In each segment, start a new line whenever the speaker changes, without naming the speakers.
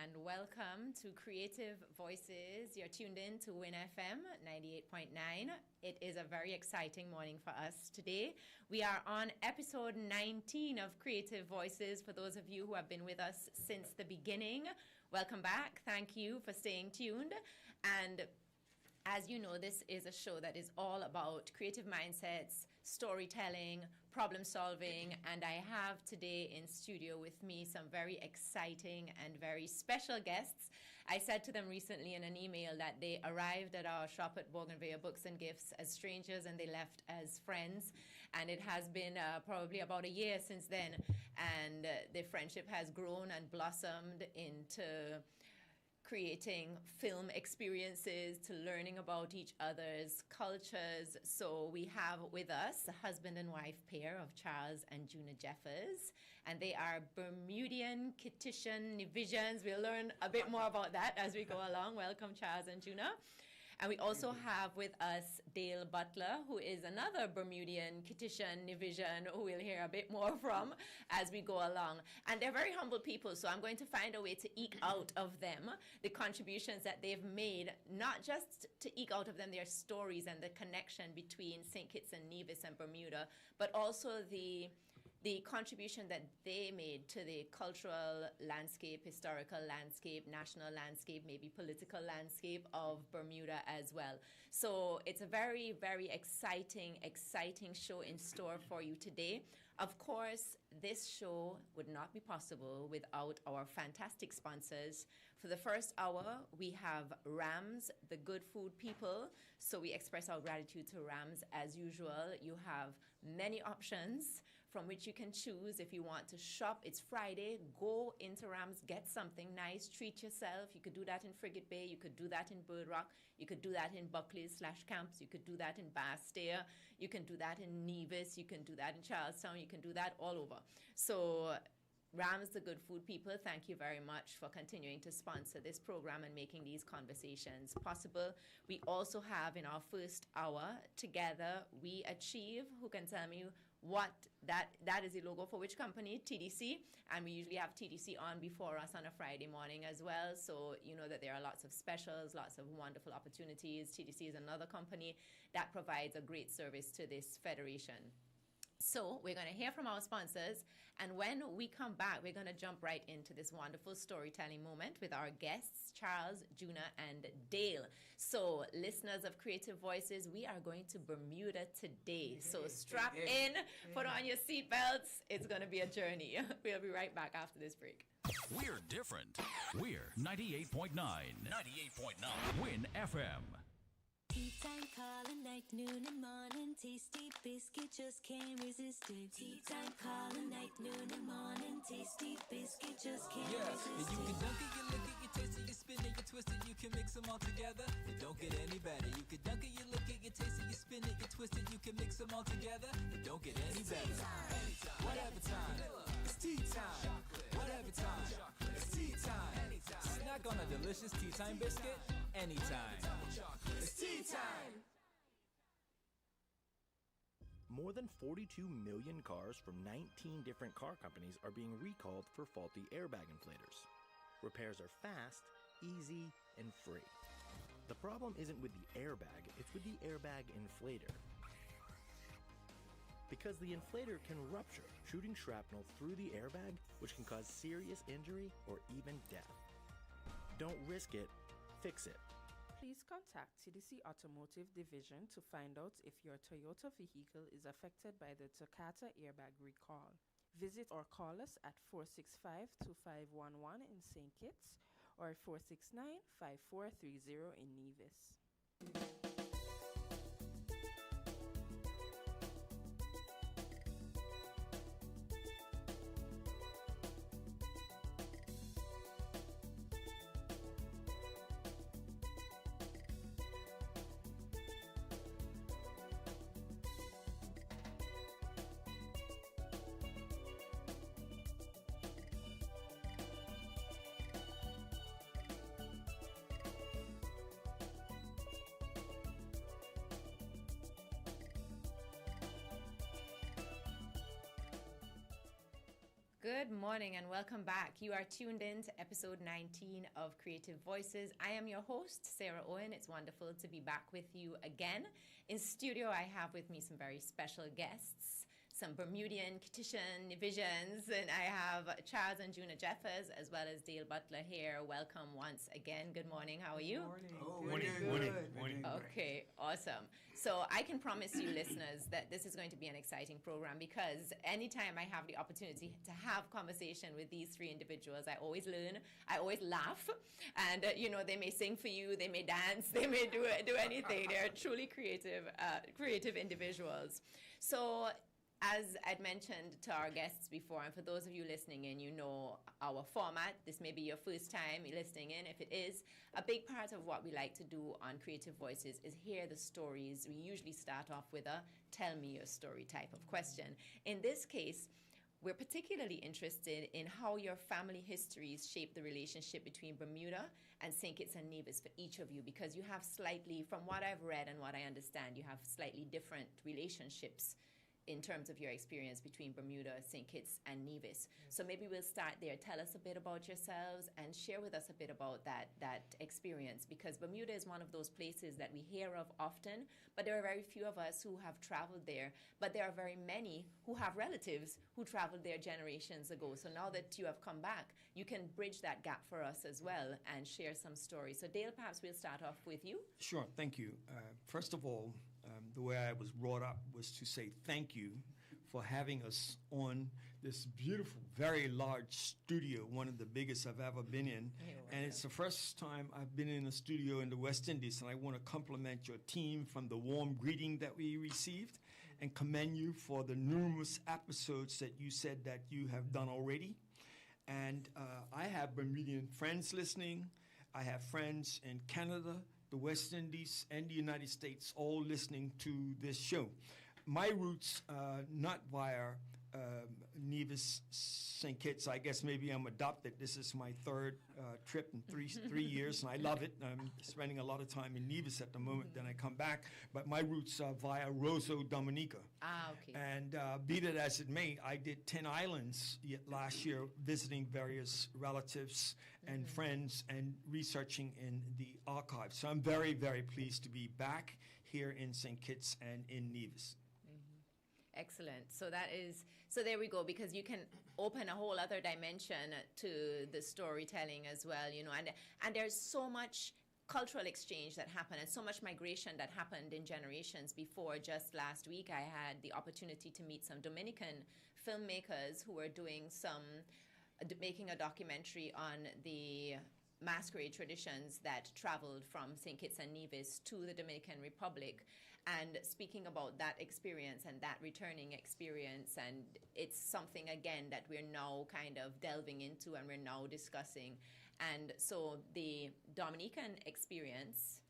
and welcome to Creative Voices. You're tuned in to WinFM 98.9. It is a very exciting morning for us today. We are on episode 19 of Creative Voices. For those of you who have been with us since the beginning, welcome back. Thank you for staying tuned. And as you know, this is a show that is all about creative mindsets, storytelling, problem solving, and I have today in studio with me some very exciting and very special guests. I said to them recently in an email that they arrived at our shop at Bougainvillea Books and Gifts as strangers and they left as friends, and it has been probably about a year since then, and the friendship has grown and blossomed into creating film experiences, to learning about each other's cultures. So we have with us a husband and wife pair of Charles and Juna Jeffers, and they are Bermudian, Kittian, Nevisians. We'll learn a bit more about that as we go along. Welcome, Charles and Juna. And we also have with us Dale Butler, who is another Bermudian, Kittitian, Nevisian, who we'll hear a bit more from as we go along. And they're very humble people, so I'm going to find a way to eke out of them the contributions that they've made, not just to eke out of them their stories and the connection between St. Kitts and Nevis and Bermuda, but also the contribution that they made to the cultural landscape, historical landscape, national landscape, maybe political landscape of Bermuda as well. So it's a very, very exciting show in store for you today. Of course, this show would not be possible without our fantastic sponsors. For the first hour, we have Rams, the good food people. So we express our gratitude to Rams as usual. You have many options from which you can choose. If you want to shop, it's Friday, go into Rams, get something nice, treat yourself. You could do that in Frigate Bay, you could do that in Bird Rock, you could do that in Buckley/Camps, you could do that in Bastia, you can do that in Nevis, you can do that in Charlestown, you can do that all over. So Rams, the good food people, thank you very much for continuing to sponsor this program and making these conversations possible. We also have in our first hour together, We Achieve. Who can tell me what that is the logo for which company? TDC. And we usually have TDC on before us on a Friday morning as well. So you know that there are lots of specials, lots of wonderful opportunities. TDC is another company that provides a great service to this federation. So we're going to hear from our sponsors, and when we come back, we're going to jump right into this wonderful storytelling moment with our guests, Charles, Juna, and Dale. So listeners of Creative Voices, we are going to Bermuda today. So strap in, put on your seatbelts. It's going to be a journey. We'll be right back after this break.
We're different. We're 98.9. 98.9. Win FM.
Tea time, calling night, noon and morning. Tasty biscuit, just can't resist it. Tea time, calling night, noon and morning. Tasty biscuit, just can't resist it.
And you can dunk it, you lick it, you taste it, you spin it, you twist it, you can mix them all together. It don't get any better. You can dunk it, you lick it, you taste it, you spin it, you twist it, you can mix them all together. It don't get any better. Anytime, whatever time. It's tea time. Whatever time. It's tea time. Snack on a delicious tea time biscuit anytime. It's tea time.
More than 42 million cars from 19 different car companies are being recalled for faulty airbag inflators. Repairs are fast, easy, and free. The problem isn't with the airbag, it's with the airbag inflator. Because the inflator can rupture, shooting shrapnel through the airbag, which can cause serious injury or even death. Don't risk it, fix it.
Please contact TDC Automotive Division to find out if your Toyota vehicle is affected by the Takata airbag recall. Visit or call us at 465-2511 in St. Kitts or 469-5430 in Nevis.
Good morning and welcome back. You are tuned in to episode 19 of Creative Voices. I am your host, Sarah Owen. It's wonderful to be back with you again. In studio, I have with me some very special guests, some Bermudian, Kititian visions, and I have Charles and Juna Jeffers as well as Dale Butler here. Welcome once again. Good morning. How are you?
Morning. Morning.
Okay, awesome. So I can promise you, listeners, that this is going to be an exciting program because anytime I have the opportunity to have conversation with these three individuals, I always learn, I always laugh, and they may sing for you, they may dance, they may do anything. They're truly creative individuals. So, as I'd mentioned to our guests before, and for those of you listening in, you know our format. This may be your first time listening in. If it is, a big part of what we like to do on Creative Voices is hear the stories. We usually start off with a tell me your story type of question. In this case, we're particularly interested in how your family histories shape the relationship between Bermuda and St. Kitts and Nevis for each of you, because you have slightly, from what I've read and what I understand, you have slightly different relationships in terms of your experience between Bermuda, St. Kitts, and Nevis. So maybe we'll start there. Tell us a bit about yourselves and share with us a bit about that experience, because Bermuda is one of those places that we hear of often, but there are very few of us who have traveled there. But there are very many who have relatives who traveled there generations ago. So now that you have come back, you can bridge that gap for us as well and share some stories. So Dale, perhaps we'll start off with you.
Sure, thank you. First of all, the way I was brought up was to say thank you for having us on this beautiful, very large studio, one of the biggest I've ever been in. And it's the first time I've been in a studio in the West Indies, and I want to compliment your team from the warm greeting that we received and commend you for the numerous episodes that you said that you have done already. And I have Bermudian friends listening. I have friends in Canada, the West Indies, and the United States, all listening to this show. My roots, not via Nevis, St. Kitts. I guess maybe I'm adopted. This is my third trip in three years, and I love it. I'm spending a lot of time in Nevis at the moment. Then I come back. But my roots are via Rosso, Dominica.
Okay.
And be that as it may, I did 10 islands last year, visiting various relatives and friends and researching in the archives. So I'm very, very pleased to be back here in St. Kitts and in Nevis.
Excellent. So there we go, because you can open a whole other dimension to the storytelling as well, and there's so much cultural exchange that happened and so much migration that happened in generations before. Just last week, I had the opportunity to meet some Dominican filmmakers who were making a documentary on the masquerade traditions that traveled from St. Kitts and Nevis to the Dominican Republic, and speaking about that experience and that returning experience. And it's something, again, that we're now kind of delving into and we're now discussing. And so the Dominican experience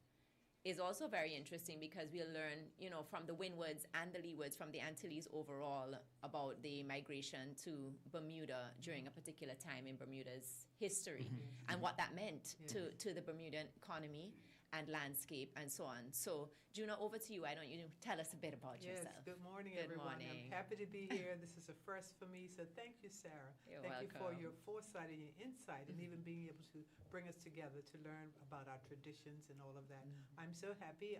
is also very interesting, because we'll learn, from the Windwards and the Leewards, from the Antilles overall, about the migration to Bermuda during a particular time in Bermuda's history and what that meant to the Bermudan economy and landscape and so on. So, Juna, over to you. Why don't you tell us a bit about yourself?
Yes, good morning,
Good
everyone.
morning.
I'm happy to be here. This is a first for me, so thank you, Sarah.
You're
thank you for
welcome.
your foresight and your insight, and even being able to bring us together to learn about our traditions and all of that. I'm so happy.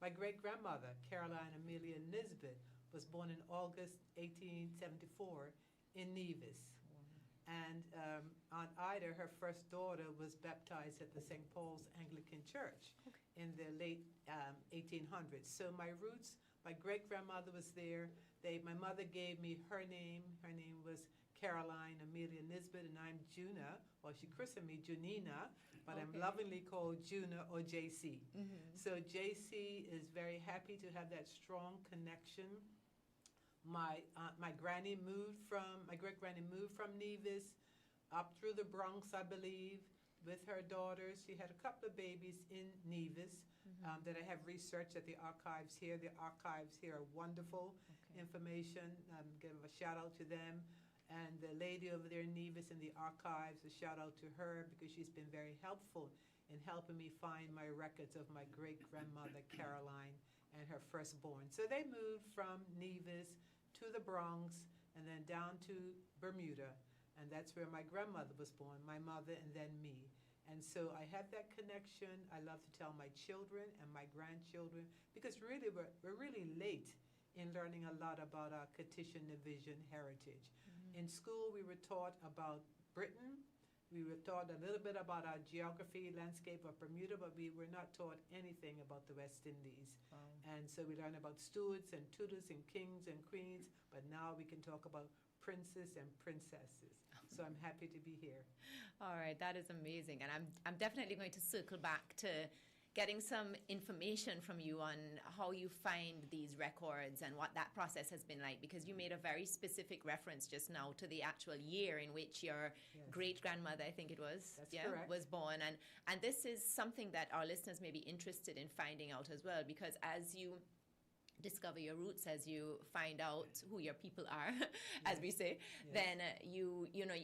My great-grandmother, Caroline Amelia Nisbet, was born in August 1874 in Nevis. And Aunt Ida, her first daughter, was baptized at the St. Paul's Anglican Church in the late 1800s. So my roots, my great-grandmother was there. My mother gave me her name. Her name was Caroline Amelia Nisbet, and I'm Juna. Well, she christened me Junina, but I'm lovingly called Juna or JC. So JC is very happy to have that strong connection. My great-granny moved from Nevis up through the Bronx, I believe, with her daughters. She had a couple of babies in Nevis that I have researched at the archives here. The archives here are wonderful information. Give a shout out to them. And the lady over there in Nevis in the archives, a shout out to her, because she's been very helpful in helping me find my records of my great-grandmother, Caroline, and her firstborn. So they moved from Nevis to the Bronx and then down to Bermuda. And that's where my grandmother was born, my mother, and then me. And so I have that connection. I love to tell my children and my grandchildren, because really we're really late in learning a lot about our Catition Division heritage. In school, we were taught about Britain. We were taught a little bit about our geography, landscape of Bermuda, but we were not taught anything about the West Indies. And so we learned about Stuarts and Tudors and kings and queens, but now we can talk about princes and princesses. So I'm happy to be here.
All right, that is amazing. And I'm definitely going to circle back to getting some information from you on how you find these records and what that process has been like, because you made a very specific reference just now to the actual year in which your great-grandmother, I think it was,
correct,
was born. And this is something that our listeners may be interested in finding out as well, because as you discover your roots, as you find out who your people are, as we say, then you know,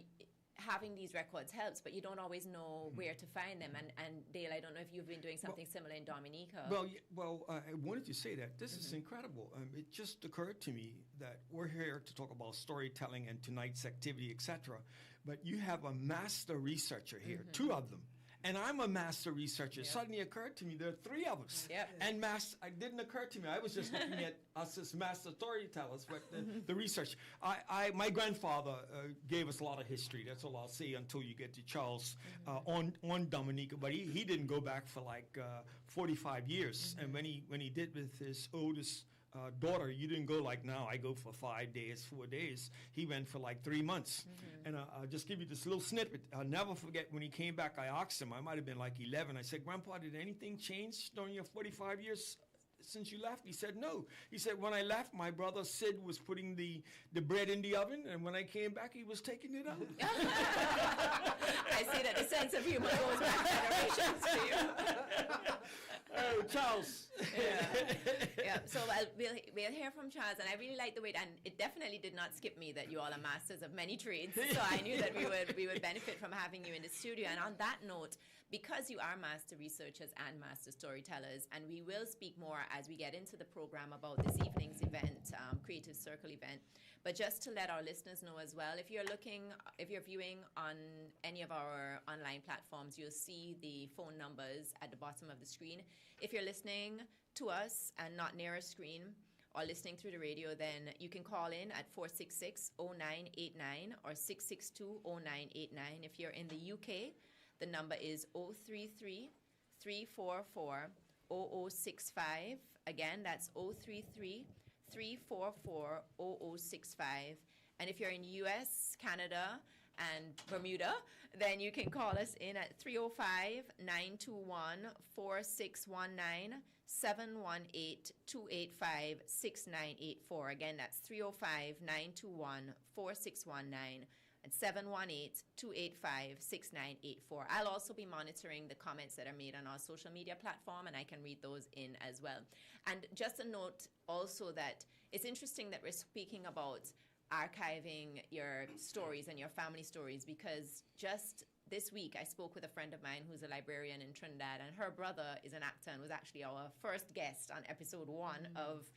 having these records helps, but you don't always know where to find them. And Dale, I don't know if you've been doing something similar in Dominica.
I wanted to say that this is incredible. It just occurred to me that we're here to talk about storytelling and tonight's activity, etc. But you have a master researcher here, two of them. And I'm a master researcher. It suddenly occurred to me there are three of us. And it didn't occur to me. I was just looking at us as master storytellers, but the research. My grandfather gave us a lot of history. That's all I'll say until you get to Charles on Dominica. But he didn't go back for like 45 years. And when he did with his oldest daughter, you didn't go like now. I go for 5 days, 4 days. He went for like 3 months. And I'll just give you this little snippet. I'll never forget when he came back, I asked him, I might have been like 11. I said, Grandpa, did anything change during your 45 years since you left? He said, no. He said, when I left, my brother Sid was putting the bread in the oven, and when I came back, he was taking it out.
I see that the sense of humor goes back generations to you.
Oh, Charles.
So we'll hear from Charles, and I really like the way, and it definitely did not skip me that you all are masters of many trades. So I knew that we would benefit from having you in the studio. And on that note, because you are master researchers and master storytellers, and we will speak more as we get into the program about this evening's event, Creative Circle event. But just to let our listeners know as well, if you're viewing on any of our online platforms, you'll see the phone numbers at the bottom of the screen. If you're listening to us and not near a screen or listening through the radio, then you can call in at 466-0989 or 662-0989. If you're in the UK, the number is 033-344-0065. Again, that's 033-344-0065. And if you're in US, Canada, and Bermuda, then you can call us in at 305-921-4619, 718-285-6984. Again, that's 305-921-4619 and 718-285-6984. I'll also be monitoring the comments that are made on our social media platform, and I can read those in as well. And just a note also that it's interesting that we're speaking about archiving your stories and your family stories, because just this week I spoke with a friend of mine who's a librarian in Trinidad, and her brother is an actor and was actually our first guest on episode 1 of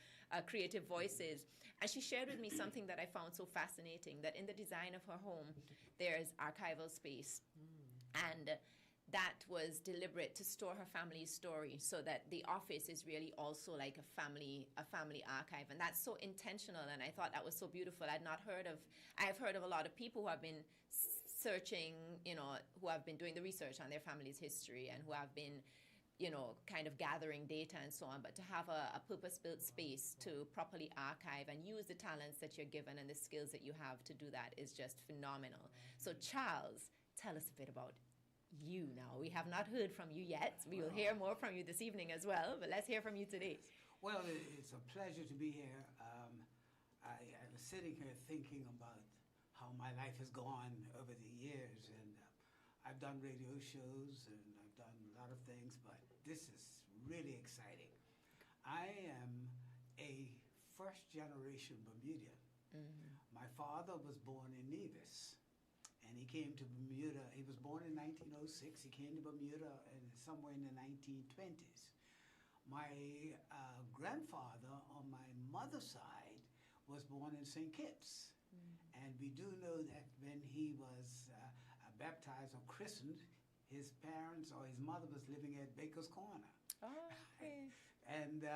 Creative Voices. And she shared with me something that I found so fascinating, that in the design of her home there's archival space. And that was deliberate to store her family's story, so that the office is really also like a family archive. And that's so intentional, and I thought that was so beautiful. I've heard of a lot of people who have been searching, who have been doing the research on their family's history and who have been, kind of gathering data and so on. But to have a purpose-built space to properly archive and use the talents that you're given and the skills that you have to do that is just phenomenal. So Charles, tell us a bit about you now. We have not heard from you yet. We will hear more from you this evening as well, but let's hear from you today.
Well, it's a pleasure to be here. I was sitting here thinking about how my life has gone over the years, and I've done radio shows and I've done a lot of things, but this is really exciting. I am a first-generation Bermudian. My father was born in Nevis. And he came to Bermuda. He was born in 1906. He came to Bermuda somewhere in the 1920s. My grandfather on my mother's side was born in St. Kitts. And we do know that when he was baptized or christened, his parents or his mother was living at Baker's Corner.
Oh, okay.
And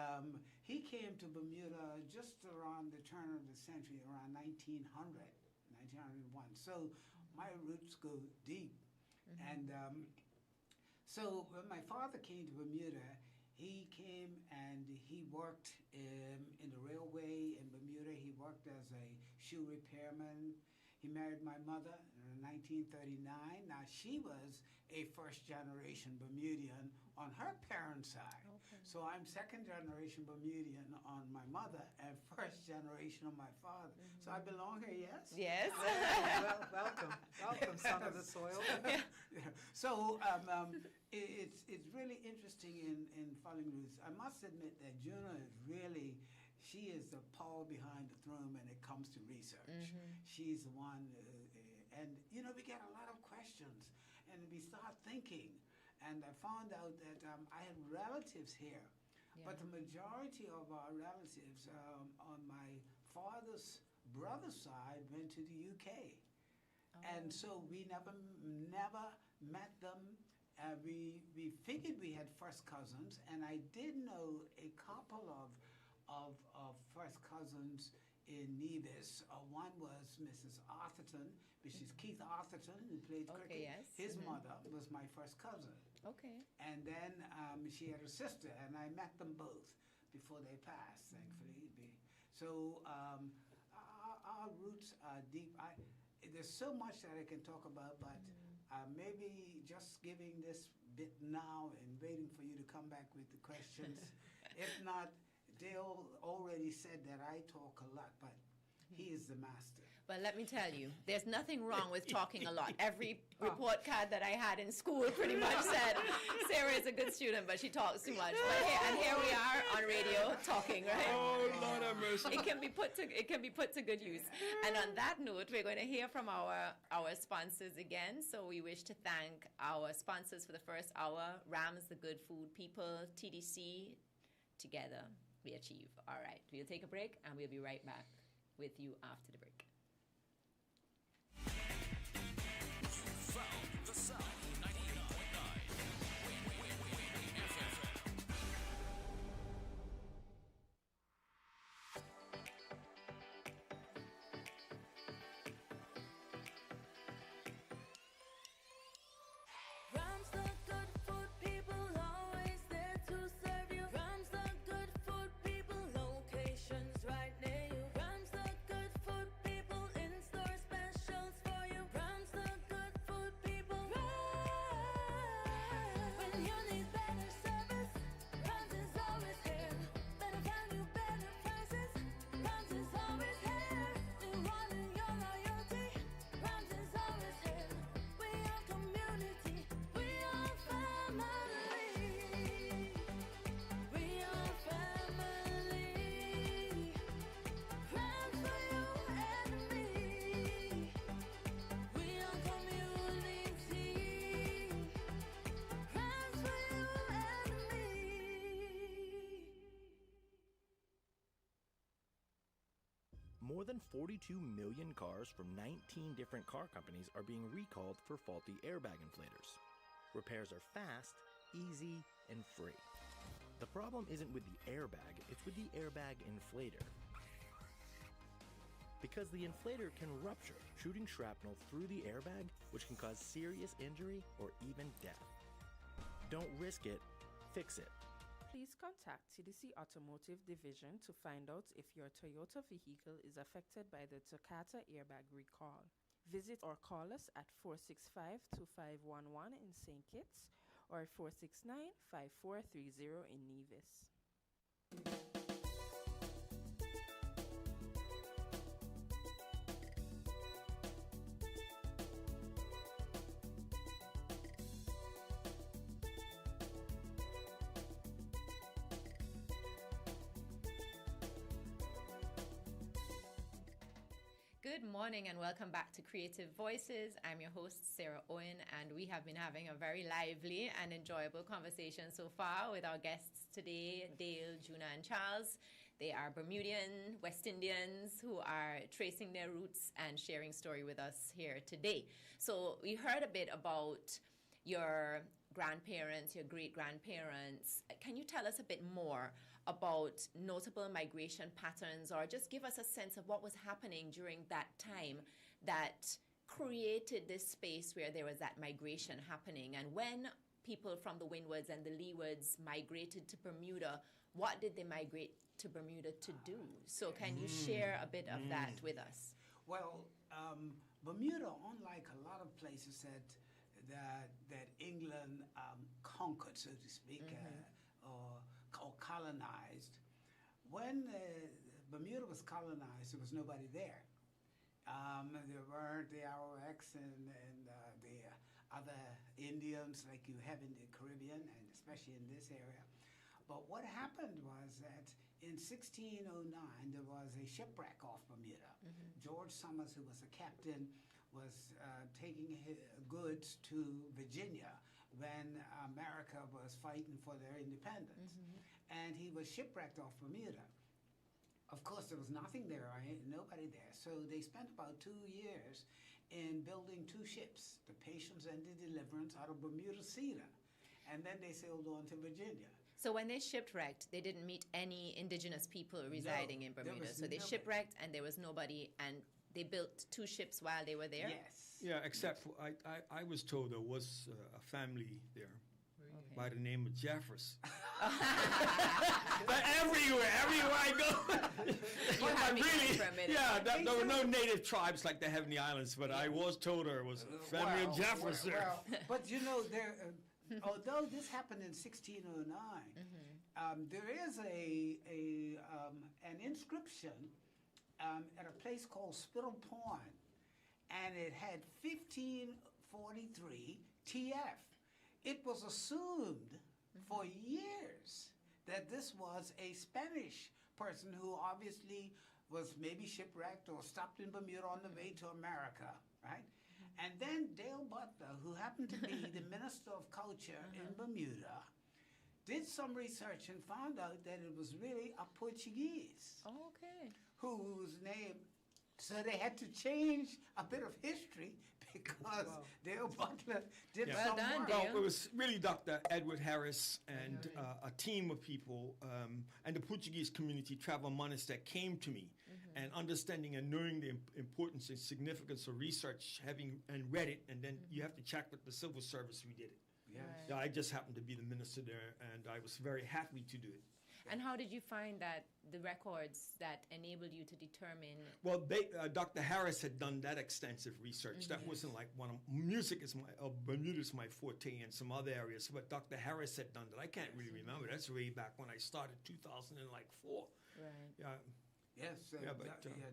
he came to Bermuda just around the turn of the century, around 1900, 1901. So my roots go deep. And so when my father came to Bermuda, he came and he worked in the railway in Bermuda. He worked as a shoe repairman. He married my mother in 1939. Now, she was a first-generation Bermudian on her parents' side.
Okay.
So I'm second-generation Bermudian on my mother and first-generation on my father. So I belong here, yes?
Yes.
Welcome, son of the soil.
So it's really interesting in following roots. I must admit that Juna is really, she is the power behind the throne when it comes to research. She's the one, and you know, we get a lot of questions, and we start thinking. And I found out that I had relatives here, but the majority of our relatives on my father's brother's side went to the UK. And so we never met them. We figured we had first cousins, and I did know a couple of first cousins in Nevis. One was Mrs. Arthurton, which is Keith Arthurton, who played cricket.
Yes.
His mother was my first cousin.
Okay.
And then she had a sister, and I met them both before they passed, thankfully. So our roots are deep. There's so much that I can talk about, but maybe just giving this bit now and waiting for you to come back with the questions. If not, they already said that I talk a lot, but he is the master.
But let me tell you, there's nothing wrong with talking a lot. Every report card that I had in school pretty much said Sarah is a good student, but she talks too much. But here we are on radio talking, right?
Oh, Lord have mercy.
It can be put to good use. And on that note, we're going to hear from our sponsors again. So we wish to thank our sponsors for the first hour: Rams, the Good Food People, TDC. Together we achieve. All right, we'll take a break and we'll be right back with you after the break.
Found the sound. 98.9.
Rams the good food people, always there to serve you. Rams the good food people, locations right near you. Rams the good food people, in-store specials for you. Rams the good food people. When you need better service, Rams is always here. Better value, better prices, Rams is always here. Rewarding your loyalty, Rams is always here. We are community, we are family. We are family. Rams for you and me. We are community. Rams for you and me.
More than 42 million cars from 19 different car companies are being recalled for faulty airbag inflators. Repairs are fast, easy, and free. The problem isn't with the airbag, it's with the airbag inflator. Because the inflator can rupture, shooting shrapnel through the airbag, which can cause serious injury or even death. Don't risk it, fix it.
Please contact TDC Automotive Division to find out if your Toyota vehicle is affected by the Takata airbag recall. Visit or call us at 465-2511 in St. Kitts or 469-5430 in Nevis.
Good morning and welcome back to Creative Voices. I'm your host, Sarah Owen, and we have been having a very lively and enjoyable conversation so far with our guests today, Dale, Juna, and Charles. They are Bermudian, West Indians who are tracing their roots and sharing story with us here today. So we heard a bit about your grandparents, your great-grandparents. Can you tell us a bit more about notable migration patterns, or just give us a sense of what was happening during that time that created this space where there was that migration happening? And when people from the Windwards and the Leewards migrated to Bermuda, what did they migrate to Bermuda to do? So can you share a bit of that with us?
Well, Bermuda, unlike a lot of places that England conquered, so to speak, or colonized, when Bermuda was colonized, there was nobody there. There weren't the Arawaks and the other Indians like you have in the Caribbean, and especially in this area. But what happened was that in 1609, there was a shipwreck off Bermuda. George Summers, who was a captain, was taking his goods to Virginia when America was fighting for their independence. And he was shipwrecked off Bermuda. Of course, there was nothing there, nobody there. So they spent about 2 years in building 2 ships, the Patience and the Deliverance, out of Bermuda Cedar. And then they sailed on to Virginia.
So when they shipwrecked, they didn't meet any indigenous people residing in Bermuda. So they
nobody.
shipwrecked and there was nobody, and they built 2 ships while they were there?
Yes.
Yeah, except for, I was told there was a family there by the name of Jeffers. But everywhere I go.
You had me for a minute.
Yeah, there were no native tribes like they have in the islands, but I was told there was a family of Jeffers there.
But you know, there, although this happened in 1609, there is an inscription at a place called Spittle Pond, and it had 1543 TF. It was assumed for years that this was a Spanish person who obviously was maybe shipwrecked or stopped in Bermuda on the way to America, right? And then Dale Butler, who happened to be the Minister of Culture in Bermuda, did some research and found out that it was really a Portuguese
Okay.
whose name, so they had to change a bit of history because Dale Butler did
Yeah.
Well
some
done,
work.
Dale.
Well, it was really Dr. Edward Harris and a team of people and the Portuguese community travel months that came to me, and understanding and knowing the importance and significance of research, having and read it, and then you have to check with the civil service. We did it.
Yes.
Yeah, I just happened to be the minister there, and I was very happy to do it.
And how did you find that the records that enabled you to determine?
Well, Dr. Harris had done that extensive research. That wasn't like music is Bermuda is my forte and some other areas, but Dr. Harris had done that. I can't really remember. That's way back when I started, 2004.
Right.
Yeah,
Yes.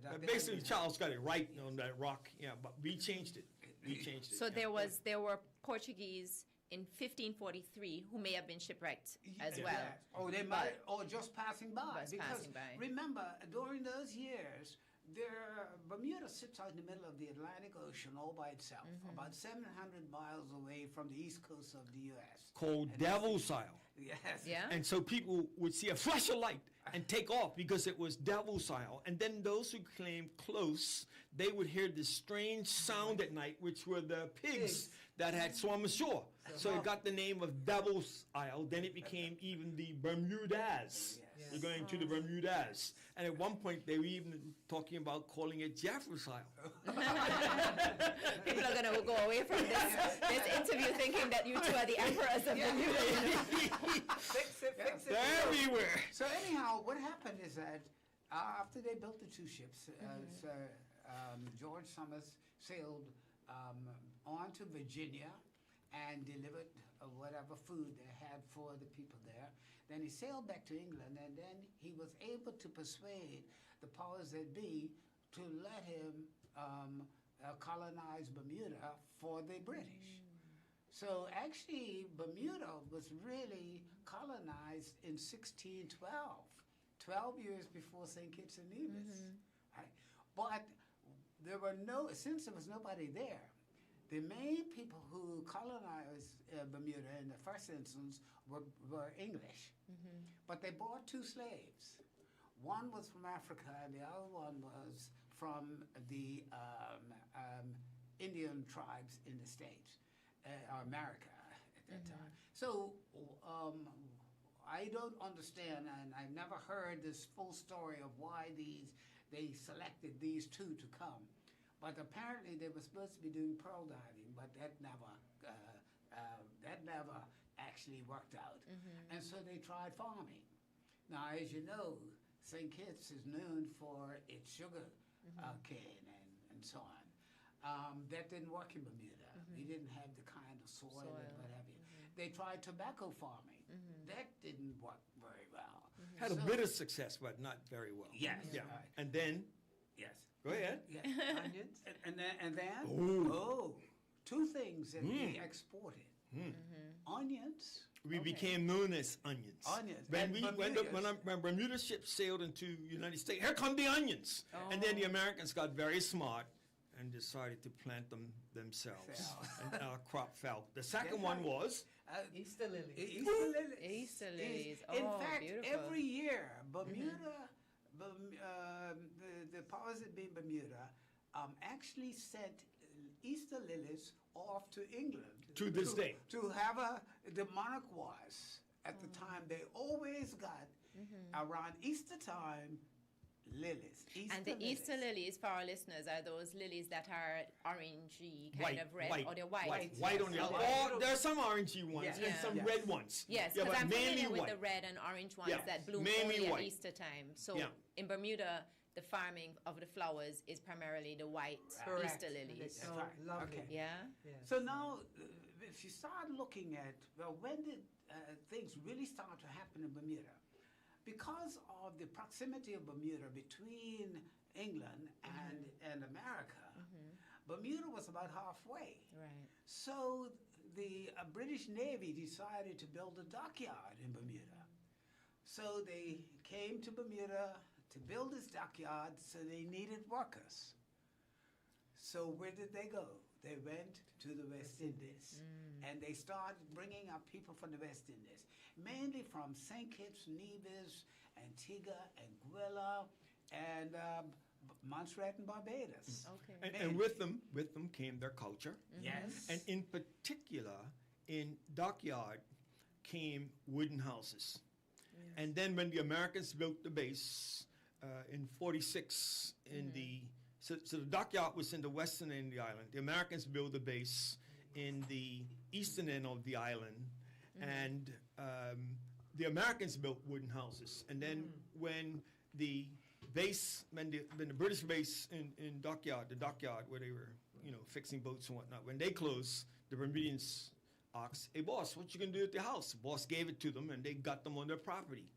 but basically Charles got it right on that rock. Yeah, but we changed it. We changed it.
So
yeah.
there were Portuguese in 1543 who may have been shipwrecked as well.
Yes. Or they might, or just passing by.
Just
Because
passing by.
remember, during those years, Bermuda sits out in the middle of the Atlantic Ocean all by itself, about 700 miles away from the east coast of the U.S.
Called
And
Devil's Isle.
Yes.
Yeah.
And so people would see a flash of light and take off because it was Devil's Isle. And then those who came close, they would hear this strange sound at night, which were the pigs that had swum ashore. So it got the name of Devil's Isle. Then it became even the Bermudas. We're going to the Bermudas. And at one point, they were even talking about calling it Jeffers Isle.
People are going to go away from this interview thinking that you two are the emperors of Bermuda.
Fix it.
They're everywhere.
So anyhow, what happened is that after they built the 2 ships, George Summers sailed on to Virginia and delivered whatever food they had for the people there. Then he sailed back to England, and then he was able to persuade the powers that be to let him colonize Bermuda for the British. So actually, Bermuda was really colonized in 1612, 12 years before St. Kitts and Nevis. Right? But since there was nobody there, the main people who colonized Bermuda in the first instance were English. But they bought 2 slaves. One was from Africa, and the other one was from the Indian tribes in the States, or America at that time. So I don't understand, and I've never heard this full story of why they selected these two to come. But apparently they were supposed to be doing pearl diving, but that never actually worked out. And so they tried farming. Now, as you know, St. Kitts is known for its sugar cane and so on. That didn't work in Bermuda. We didn't have the kind of soil and what have you. They tried tobacco farming. That didn't work very well.
Had a
So-
bit of success, but not very well.
Yes.
Yeah.
Right.
And then,
Yes.
go ahead.
Yeah.
Onions?
And then
Oh.
two things that we exported. Onions.
We became known as onions.
Onions.
When
And
when Bermuda ships sailed into the United States, here come the onions. And then the Americans got very smart and decided to plant them themselves. And our crop fell. The second one was
Easter lilies.
Easter lilies.
Easter lilies.
In
Oh,
fact,
beautiful.
every year, Bermuda, the powers that be in Bermuda, actually sent Easter lilies off to England.
To this day.
To have the monarch was, at the time, they always got, around Easter time, lilies.
And the Easter lilies, for our listeners, are those lilies that are orangey, kind of red, or they're white.
White on the
Yes.
outside. Or there are some orangey ones
Yes.
and
Yeah.
some
Yes.
red ones.
Yes,
yeah,
because
but
I'm
mainly
familiar with
white.
the red and orange ones
Yeah,
that bloom
mainly
only
white.
at Easter time. So
Yeah.
in Bermuda, the farming of the flowers is primarily the white
Correct.
Easter
And
lilies.
it's so
Right.
lovely.
Okay.
Yeah?
Yes.
So now, if you start looking at, well, when did things really start to happen in Bermuda? Because of the proximity of Bermuda between England and America, Bermuda was about halfway.
Right.
So the British Navy decided to build a dockyard in Bermuda. So they came to Bermuda to build this dockyard, so they needed workers. So where did they go? They went to the West Indies. And they started bringing up people from the West Indies, mainly from St. Kitts, Nevis, Antigua, Anguilla, and Montserrat and Barbados.
Okay.
And with them came their culture.
Yes.
And in particular, in Dockyard came wooden houses. And then when the Americans built the base in 46 in so the dockyard was in the western end of the island. The Americans built the base in the eastern end of the island. And the Americans built wooden houses. And then when the base, when the British base in Dockyard, the dockyard where they were, fixing boats and whatnot, when they closed, the Bermudians asked, "Hey, boss, what you gonna do with the house?" The boss gave it to them, and they got them on their property.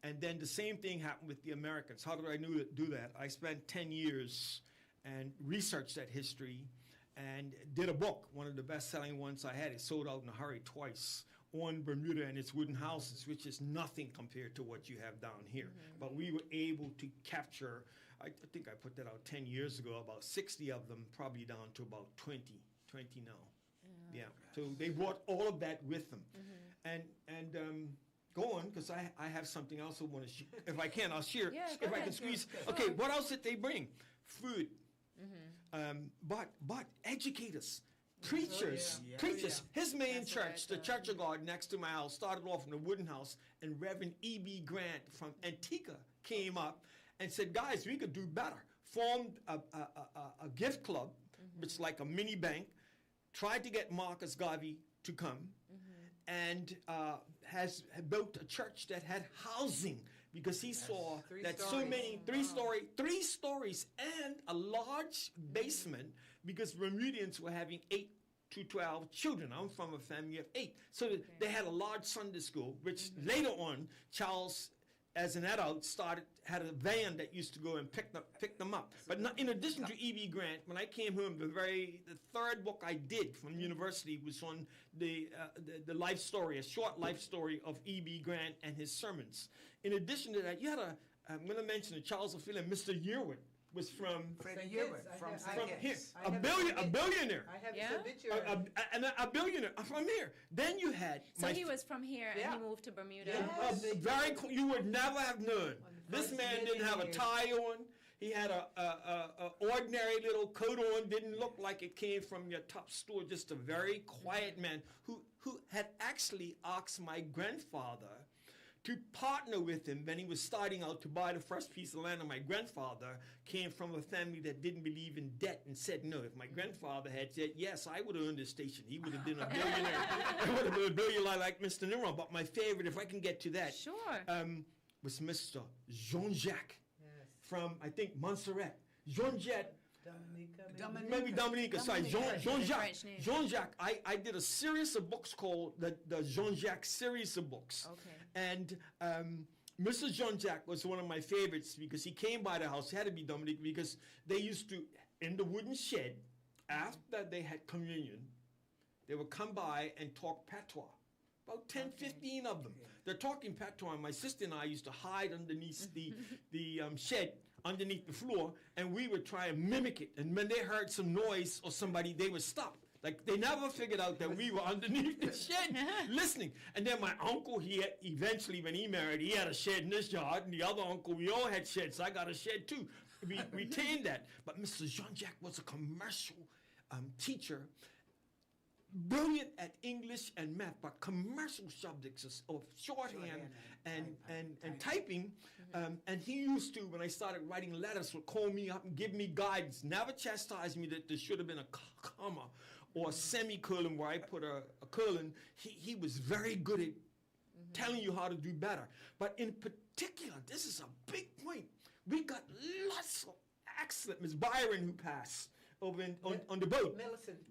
And then the same thing happened with the Americans. How did I do that? I spent 10 years and researched that history and did a book, one of the best-selling ones I had. It sold out in a hurry twice, on Bermuda and its wooden houses, which is nothing compared to what you have down here. But we were able to capture, I think I put that out 10 years ago, about 60 of them, probably down to about 20 now. Yeah. So they brought all of that with them. And go on, because I have something else I want to share. If I can, I'll share.
Yeah,
if
go
I
ahead.
can squeeze.
Go
Okay,
on.
what else did they bring? Food. But educators, preachers,
yeah.
preachers. His main
That's what
church,
I
the Church of God next to my house, started off in a wooden house, and Reverend E.B. Grant from Antigua came up and said, "Guys, we could do better." Formed a gift club, which is like a mini bank. Tried to get Marcus Garvey to come, and has built a church that had housing, because he saw
Three
that so
stories.
many three stories and a large basement, because Bermudians were having 8 to 12 children. I'm from a family of 8, so they had a large Sunday school, which later on Charles, as an adult, had a van that used to go and pick them up. But not, in addition to E.B. Grant, when I came home, the third book I did from university was on the life story, a short life story of E.B. Grant and his sermons. In addition to that, you had I'm going to mention Charles O'Philly and Mr. Yearwood. was from
Freddie
St.
Hubert
Kitts.
from
I
St.
from
have-
here,
Kitts.
I have
a billionaire,
I have
Yeah?
his obituary.
a billionaire from here. Then you had
So
my
he was from here and
Yeah.
he moved to Bermuda.
Yeah.
very cool. You would never have known.
the
This
first
man didn't have a
millionaire.
tie on. He had a ordinary little coat on. Didn't look like it came from your top store. Just a very quiet man who had actually asked my grandfather to partner with him when he was starting out to buy the first piece of land. And my grandfather came from a family that didn't believe in debt and said no. If my grandfather had said yes, I would have owned this station. He would have been a billionaire. I would have been a billionaire like Mr. Nimrod. But my favorite, if I can get to that,
Sure.
was Mr. Jean-Jacques
Yes.
from, I think, Montserrat. Jean-Jacques,
Dominica.
maybe Dominica, sorry, Jean-Jacques.
French name.
Jean-Jacques, I did a series of books called the Jean-Jacques series of books.
Okay.
And Mr. Jean-Jacques was one of my favorites because he came by the house. It had to be Dominique because they used to, in the wooden shed, after they had communion, they would come by and talk patois. About 10, 15 of them. They're talking patois, and my sister and I used to hide underneath the shed, underneath the floor, and we would try and mimic it. And when they heard some noise or somebody, they would stop. Like, they never figured out that we were underneath the shed listening. And then my uncle, he had, eventually, when he married, he had a shed in his yard, and the other uncle, we all had sheds. So I got a shed, too. We retained that. But Mr. Jean-Jacques was a commercial teacher, brilliant at English and math, but commercial subjects of shorthand and typing. And he used to, when I started writing letters, would call me up and give me guidance, never chastise me that there should have been a comma or a semicolon where I put a colon. He was very good at telling you how to do better. But in particular, this is a big point. We got lots of excellent, Miss Byron, who passed over on the boat.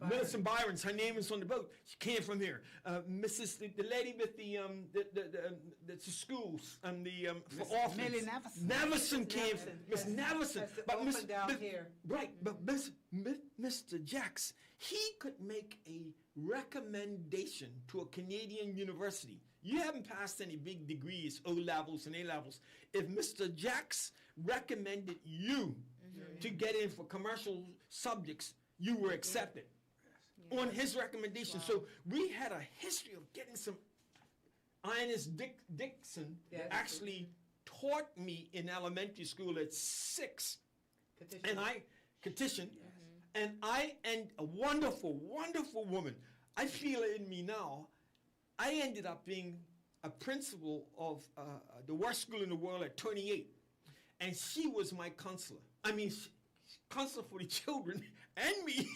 Millicent Byron's, her name is on the boat. She came from here. Mrs. The lady with the schools and for orphans.
Millie Nevison.
Nevison came. Miss Nevison.
That's the
But
orphan down here.
Right, but Mr. Jacks, he could make a recommendation to a Canadian university. You haven't passed any big degrees, O levels and A levels. If Mr. Jacks recommended you to get in for commercial subjects, you were accepted on his recommendation. So we had a history of getting some. Ines Dixon
Yes.
actually taught me in elementary school at 6, and I petitioned, and a wonderful, wonderful woman. I feel it in me now. I ended up being a principal of the worst school in the world at 28, and she was my counselor. I mean, counselor for the children and me.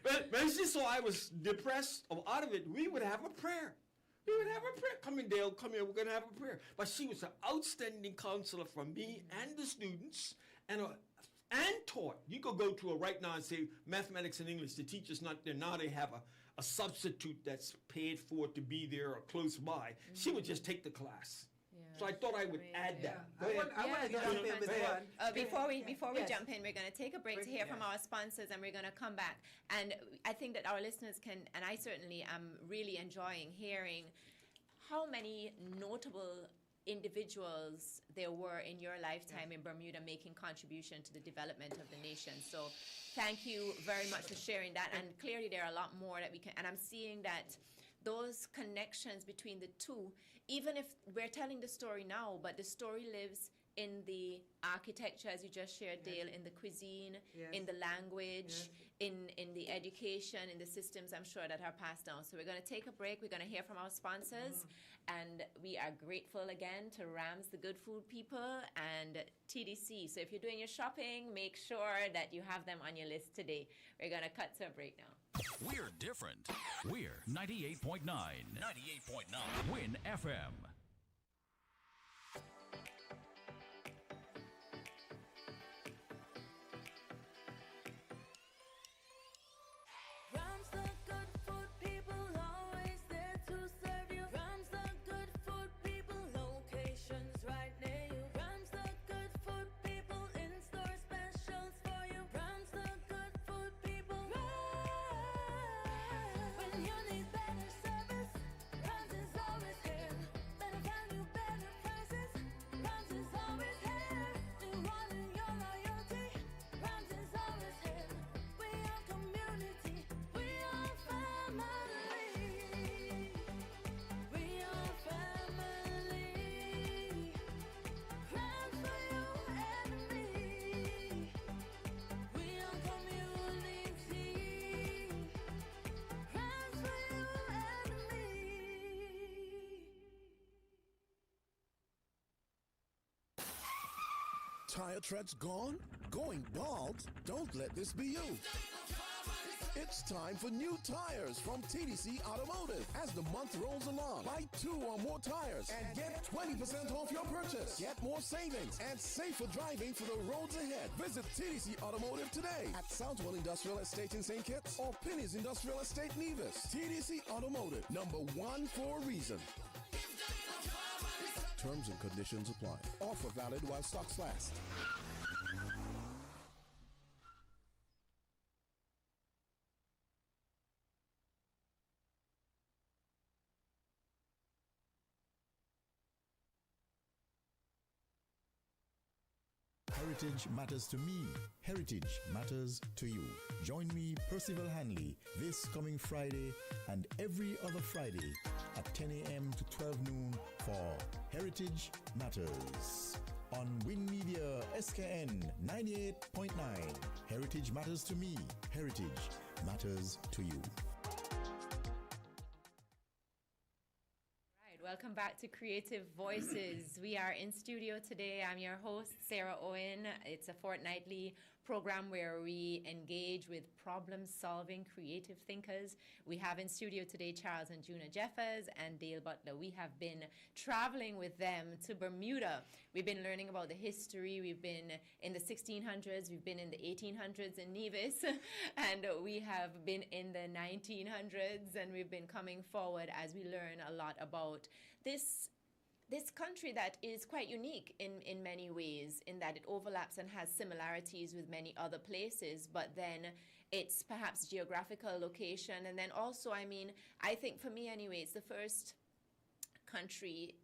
But when she saw I was depressed or out of it, we would have a prayer. We would have a prayer. Come in, Dale, come here, we're going to have a prayer. But she was an outstanding counselor for me and the students, and taught. You could go to her right now and say, mathematics and English, the teacher's not there. Now they have a substitute that's paid for to be there or close by. She would just take the class. So I thought I would add that. Go ahead.
I want to
Yeah,
jump
that's
in with
fantastic.
one.
Before we
Yes.
jump in, we're going to take a break to hear from our sponsors, and we're going to come back. And I think that our listeners can, and I certainly am really enjoying hearing how many notable individuals there were in your lifetime in Bermuda making contribution to the development of the nation. So thank you very much for sharing that. And clearly there are a lot more that we can, and I'm seeing that those connections between the two, even if we're telling the story now, but the story lives in the architecture, as you just shared, Dale, in the cuisine,
Yes.
in the language,
Yes.
in the education, in the systems, I'm sure, that are passed down. So we're going to take a break. We're going to hear from our sponsors. And we are grateful again to Rams, the Good Food People, and TDC. So if you're doing your shopping, make sure that you have them on your list today. We're going to cut to a break now.
We're different. We're 98.9. 98.9. Win FM.
Rams the good food people, always there to serve you. Rams the good food people, locations right near you. Rams the good food people, in-store specials for you. Rams the good food people. Rams. When you need better service, Rams is always here.
Tire treads gone? Going bald? Don't let this be you. It's time for new tires from TDC Automotive. As the month rolls along, buy 2 or more tires and get 20% off your purchase. Get more savings and safer driving for the roads ahead. Visit TDC Automotive today at Southwell Industrial Estate in St. Kitts or Penny's Industrial Estate, Nevis. TDC Automotive, #1 for a reason. Terms and conditions apply. Offer valid while stocks last.
Heritage matters to me. Heritage matters to you. Join me, Percival Hanley, this coming Friday and every other Friday at 10 a.m. to 12 noon for Heritage Matters on Win Media SKN 98.9. Heritage matters to me. Heritage matters to you.
Welcome back to Creative Voices. We are in studio today. I'm your host, Sarah Owen. It's a fortnightly program where we engage with problem-solving creative thinkers. We have in studio today Charles and Juna Jeffers and Dale Butler. We have been traveling with them to Bermuda. We've been learning about the history. We've been in the 1600s. We've been in the 1800s in Nevis. And we have been in the 1900s. And we've been coming forward as we learn a lot about this country that is quite unique in many ways, in that it overlaps and has similarities with many other places, but then it's perhaps geographical location. And then also, I mean, I think for me anyway, it's the first country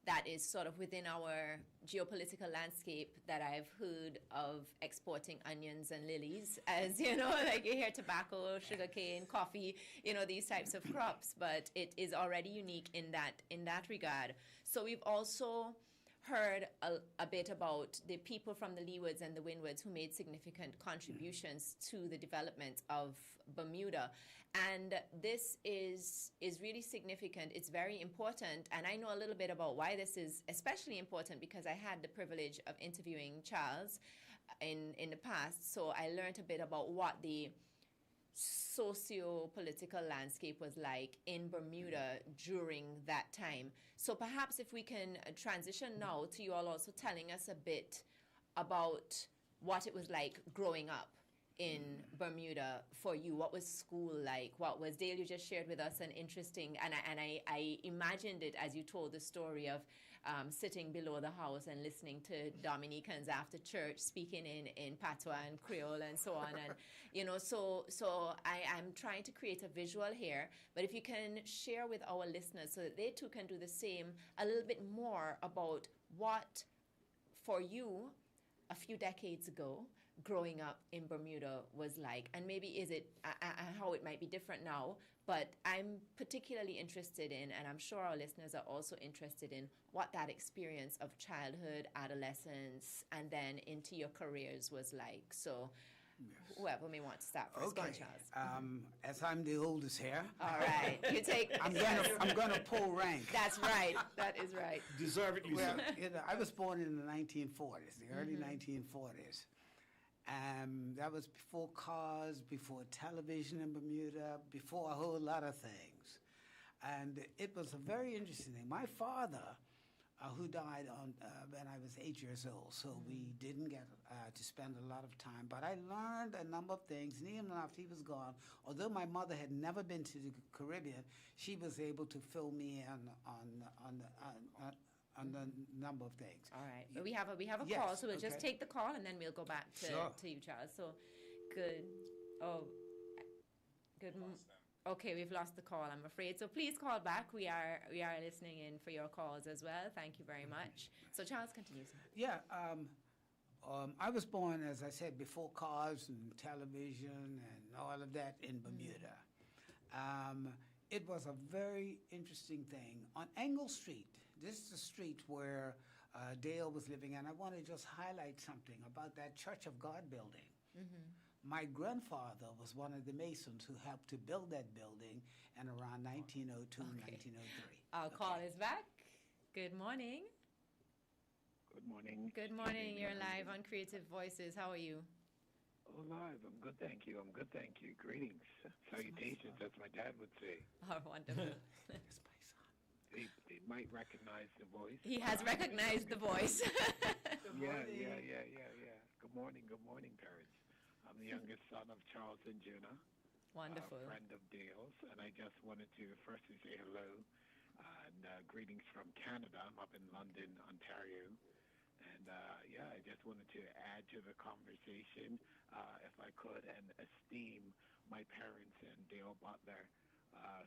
that is sort of within our geopolitical landscape that I've heard of exporting onions and lilies, as you know, like you hear tobacco, sugarcane, coffee, you know, these types of crops, but it is already unique in that regard. So we've also heard a bit about the people from the Leewards and the Windwards who made significant contributions to the development of Bermuda. And this is really significant. It's very important. And I know a little bit about why this is especially important, because I had the privilege of interviewing Charles in the past. So I learned a bit about what the socio-political landscape was like in Bermuda during that time. So perhaps if we can transition now to you all also telling us a bit about what it was like growing up in Bermuda for you. What was school like? What was, Dale, you just shared with us an interesting, and I imagined it as you told the story of sitting below the house and listening to Dominicans after church speaking in patois and Creole and so on. And, you know, so I'm trying to create a visual here, but if you can share with our listeners so that they too can do the same, a little bit more about what, for you, a few decades ago, growing up in Bermuda was like, and maybe is it how it might be different now, but I'm particularly interested in, and I'm sure our listeners are also interested in, what that experience of childhood, adolescence, and then into your careers was like. So whoever may want to start first. Go on, Charles.
As I'm the oldest here.
All right. You take.
I'm gonna pull rank.
That's right. That is right.
Deservedly
Well,
so.
you know, I was born in the 1940s, the early 1940s. That was before cars, before television in Bermuda, before a whole lot of things. And it was a very interesting thing. My father, who died when I was 8 years old, so we didn't get to spend a lot of time. But I learned a number of things, and even after he was gone, although my mother had never been to the Caribbean, she was able to fill me in on the number of things.
All right. But we have a
Yes,
call, so we'll just
okay.
take the call and then we'll go back to you, Charles. So good. Oh, good. Okay, we've lost the call, I'm afraid. So please call back. We are listening in for your calls as well. Thank you very much. So Charles, continue.
Yeah, I was born, as I said, before cars and television and all of that in Bermuda. It was a very interesting thing. On Engle Street, this is the street where Dale was living, and I want to just highlight something about that Church of God building. My grandfather was one of the masons who helped to build that building in around 1902, 1903.
Our call is back. Good morning.
Good morning.
Good morning. You're live on Creative Voices. How are you?
Oh, live. I'm good, thank you. I'm good, thank you. Greetings. Salutations, as my dad would say.
Oh, wonderful.
They might recognize the voice.
He has recognized the voice.
Yeah. Good morning, parents. I'm the youngest son of Charles and Juna.
Wonderful.
A friend of Dale's, and I just wanted to firstly say hello and greetings from Canada. I'm up in London, Ontario. And I just wanted to add to the conversation, if I could, and esteem my parents and Dale Butler,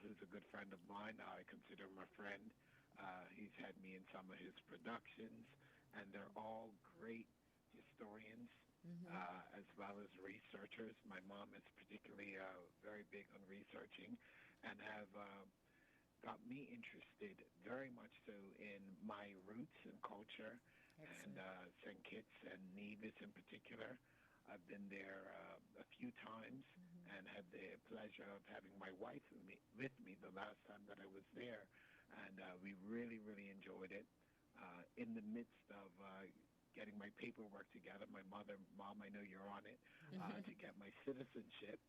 who's a good friend of mine. I consider him a friend. He's had me in some of his productions, and they're all great historians, as well as researchers. My mom is particularly very big on researching, and have got me interested very much so in my roots and culture.
Excellent.
And St. Kitts and Nevis in particular. I've been there a few times and had the pleasure of having my wife with me the last time that I was there. And we really, really enjoyed it. In the midst of getting my paperwork together, Mom, I know you're on it, to get my citizenship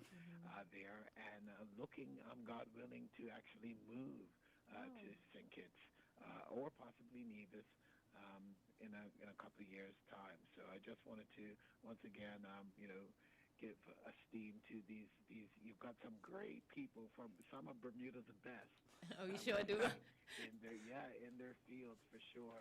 there, and looking, God willing, to actually move to St. Kitts or possibly Nevis. In a couple of years' time. So I just wanted to, once again, give esteem to these. You've got some great people from some of Bermuda's the best.
Oh, you sure do.
In their fields for sure,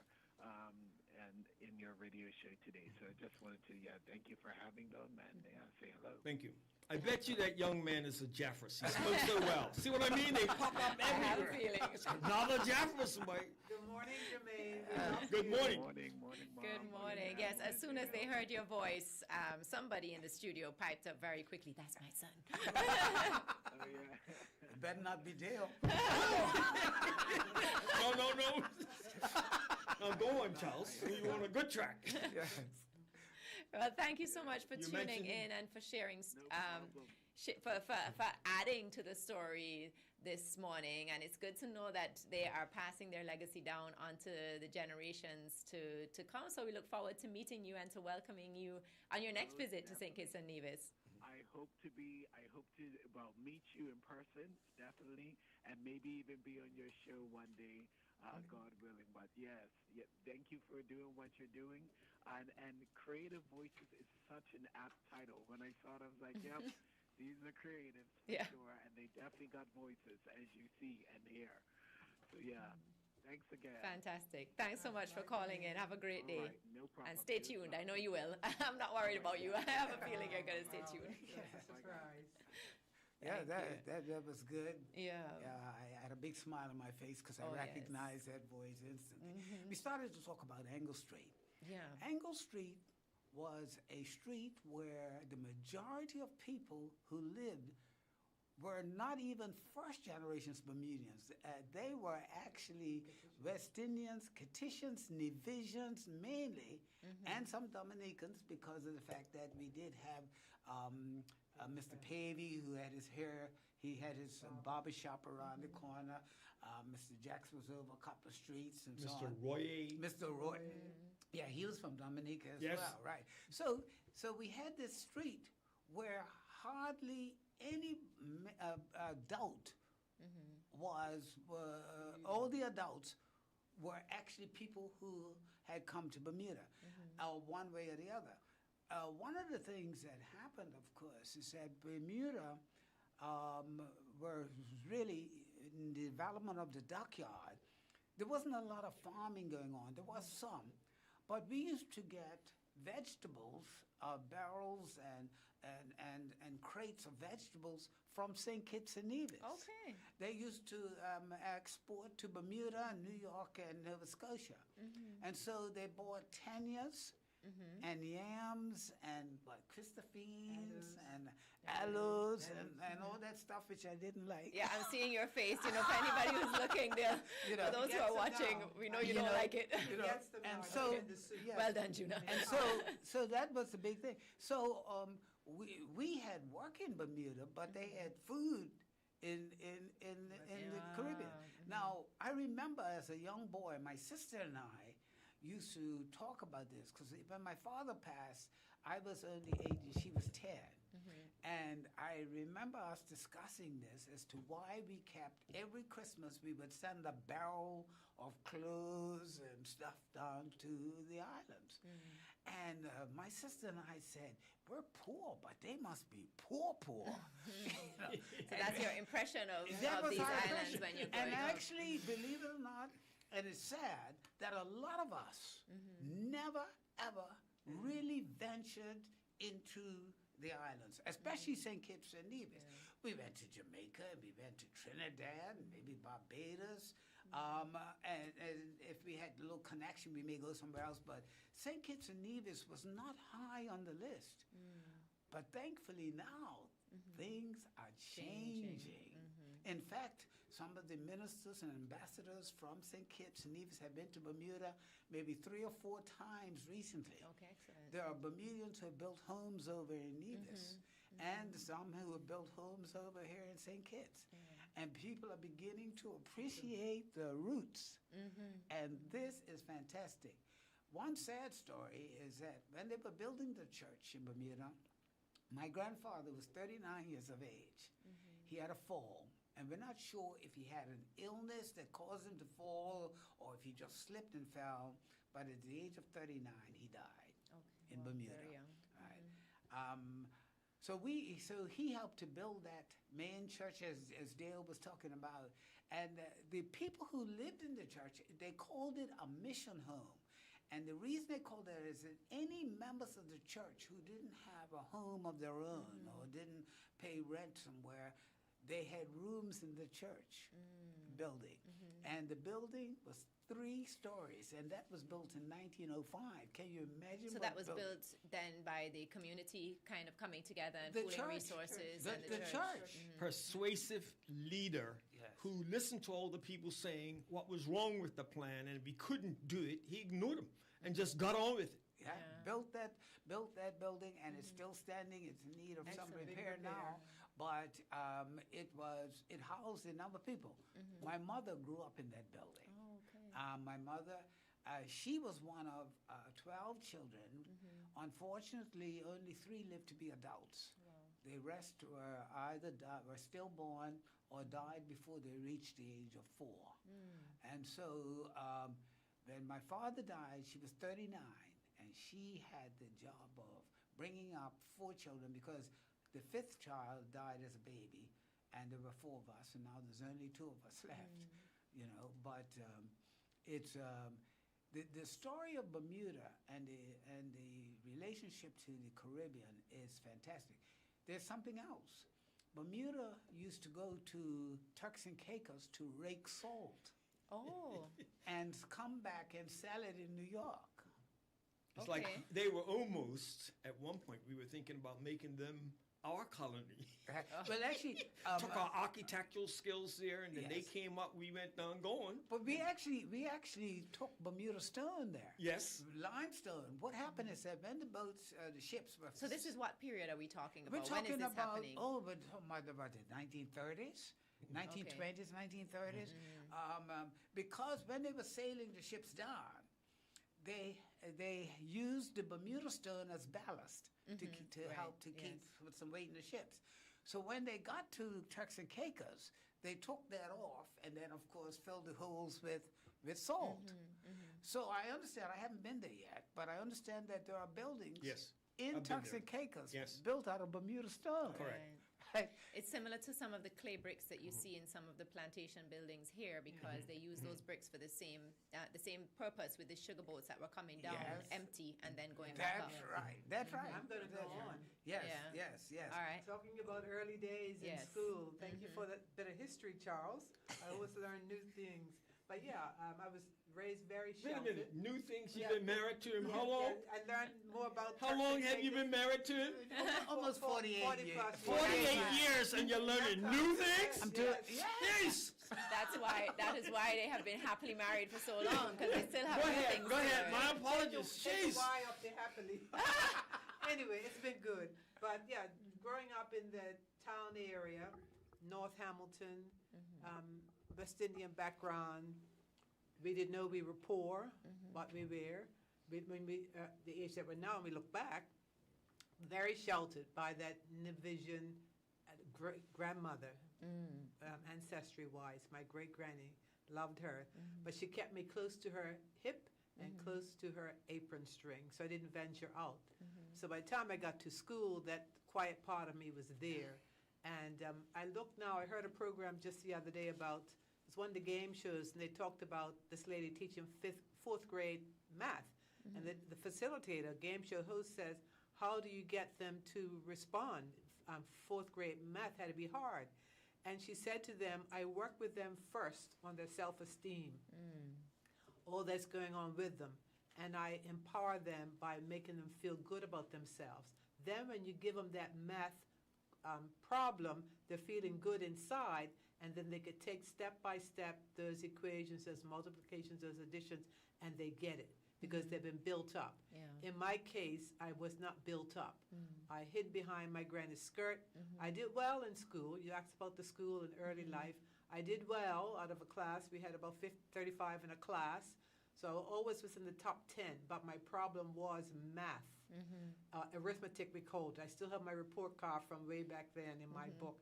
and in your radio show today. So I just wanted to, thank you for having them and say hello.
Thank you. I bet you that young man is a Jeffress. He smokes so well. See what I mean? They pop up everywhere.
I have a feeling.
Another Jeffress, boy.
Good morning, Jermaine.
Good morning.
Morning, Mom.
Good morning. Yes, as soon as they heard your voice, somebody in the studio piped up very quickly. That's my son.
Oh, yeah.
It better not be Dale.
No. Now go on, Charles. You're on a good track.
Yes.
Well, thank you so much for
You
tuning
mentioned-
in and for sharing,
problem.
for adding to the story this morning. And it's good to know that they are passing their legacy down onto the generations to come. So we look forward to meeting you and to welcoming you on your next visit to St. Kitts and Nevis.
I hope to meet you in person, definitely, and maybe even be on your show one day, God willing. But yes, thank you for doing what you're doing. And Creative Voices is such an apt title. When I saw it, I was like, yep, these are creatives for sure, and they definitely got voices, as you see and hear. So thanks again.
Fantastic. Thanks so much for calling in. Have a great day.
All right, no problem.
And stay tuned. I know you will. I'm not worried about you. I have a feeling you're going to stay tuned.
Surprise.
Yeah,
Thank
that was good.
Yeah.
I had a big smile on my face because I
Oh, yes.
recognized that voice instantly. We started to talk about Angle Street.
Yeah.
Angle Street was a street where the majority of people who lived were not even first generations Bermudians. They were actually West Indians, Kittians, Nevisians mainly, and some Dominicans because of the fact that we did have Mr. Pavey, who had his hair, he had his barber shop around the corner. Mr. Jackson was over a couple of streets and so
Mr.
on.
Royer.
Mr. Roy. Yeah, he was from Dominica as
Yes.
well, right? So we had this street where hardly any adult was. All the adults were actually people who had come to Bermuda, one way or the other. One of the things that happened, of course, is that Bermuda were really in the development of the dockyard. There wasn't a lot of farming going on. There was some, but we used to get vegetables, barrels and crates of vegetables from St. Kitts and Nevis.
Okay.
They used to export to Bermuda, New York, and Nova Scotia. And so they bought tenias and yams and Christophines and aloes and all that stuff which I didn't like.
Yeah, I'm seeing your face. For anybody who's looking there, for those who are watching, we know you don't like it.
And so, yes.
Well done, Juna.
And so that was the big thing. So we had work in Bermuda, but they had food in the Caribbean. Now I remember as a young boy, my sister and I used to talk about this because when my father passed, I was only 8 and she was 10. And I remember us discussing this as to why we kept every Christmas we would send a barrel of clothes and stuff down to the islands. And my sister and I said, we're poor, but they must be poor. You know?
So that's your impression of
That was
these
our
islands
impression.
when you're
And
growing up.
actually, believe it or not, and it's sad that a lot of us never, ever really ventured into the islands, especially St. Kitts and Nevis. We went to Jamaica, and we went to Trinidad, and maybe Barbados. And if we had a little connection, we may go somewhere else. But St. Kitts and Nevis was not high on the list. But thankfully now, things are changing. In fact, some of the ministers and ambassadors from St. Kitts and Nevis have been to Bermuda maybe 3 or 4 times recently.
Okay, excellent.
There are Bermudians who have built homes over in Nevis, and some who have built homes over here in St. Kitts. And people are beginning to appreciate the roots. And this is fantastic. One sad story is that when they were building the church in Bermuda, my grandfather was 39 years of age. He had a fall. And we're not sure if he had an illness that caused him to fall or if he just slipped and fell. But at the age of 39, he died in Bermuda.
Very young.
Right. So he helped to build that main church, as Dale was talking about. And the people who lived in the church, they called it a mission home. And the reason they called it is that any members of the church who didn't have a home of their own or didn't pay rent somewhere, they had rooms in the church building. And the building was 3 stories, and that was built in 1905. Can you imagine?
So that was built then by the community kind of coming together and
The
pooling
church.
resources
The
and the
church.
Persuasive leader who listened to all the people saying what was wrong with the plan, and if he couldn't do it, he ignored them and just got on with it.
Yeah, built that building, and it's still standing. It's in need of some
Excellent.
repair now, but it housed a number of people. My mother grew up in that building.
Oh, okay.
My mother, she was one of 12 children. Unfortunately, only 3 lived to be adults. The rest were either were stillborn or died before they reached the age of 4. And so when my father died, she was 39, and she had the job of bringing up 4 children because the 5th child died as a baby, and there were 4 of us, and now there's only 2 of us left. You know, but it's the story of Bermuda and the relationship to the Caribbean is fantastic. There's something else. Bermuda used to go to Turks and Caicos to rake salt.
Oh.
And come back and sell it in New York.
It's like they were almost, at one point, we were thinking about making them our colony.
Well, actually,
took our architectural skills there, and then they
Yes.
came up. We went down going.
But we actually took Bermuda stone there.
Yes.
Limestone. What happened is that when the boats, the ships were...
So this is what period are we talking about?
We're talking
when is this
about,
happening?
about the 1930s, 1920s, 1930s. Because when they were sailing the ships down, they used the Bermuda stone as ballast to help to keep with some weight in the ships. So when they got to Turks and Caicos, they took that off and then, of course, filled the holes with salt. So I understand, I haven't been there yet, but I understand that there are buildings in
I've been
Turks
there.
and Caicos
Yes.
built out of Bermuda stone.
Correct.
It's similar to some of the clay bricks that you see in some of the plantation buildings here because they use those bricks for the same purpose with the sugar boats that were coming down
Yes.
empty and then going back up.
That's right. That's right.
I'm going to go on.
Yes,
Yeah.
yes.
All right.
Talking about early days in
Yes.
school. Thank you for that bit of history, Charles. I always learn new things. But yeah, I was raised very
Wait a
sheltered.
minute. New things you've
Yeah.
been married to him. How
Yeah,
long?
I learned more about
How
Turks
long
and
have you been
Caicos.
married to him?
Almost 48
40
years.
plus
48 years, and you're learning new things?
Yes.
Yes.
That is why they have been happily married for so long because they still have
Go
new
ahead.
things
Go
to
ahead.
learn.
My apologies.
Take
Jeez.
the Y up there happily. Anyway, it's been good. But yeah, growing up in the town area, North Hamilton, West Indian background, We didn't know we were poor, what we were. When we, the age that we're now, and we look back, very sheltered by that Nevisian grandmother, ancestry-wise. My great-granny loved her, but she kept me close to her hip and close to her apron string, so I didn't venture out. So by the time I got to school, that quiet part of me was there. And I look now, I heard a program just the other day about, it's one of the game shows, and they talked about this lady teaching fourth grade math. And the facilitator, game show host, says, how do you get them to respond? Fourth grade math had to be hard. And she said to them, I work with them first on their self-esteem, all that's going on with them. And I empower them by making them feel good about themselves. Then when you give them that math problem, they're feeling good inside, and then they could take step by step those equations, those multiplications, those additions, and they get it because they've been built up.
Yeah.
In my case, I was not built up. I hid behind my granny's skirt. I did well in school. You asked about the school in early life. I did well out of a class. We had about 35 in a class. So I always was in the top 10, but my problem was math. Arithmetic, we called it. I still have my report card from way back then in my book.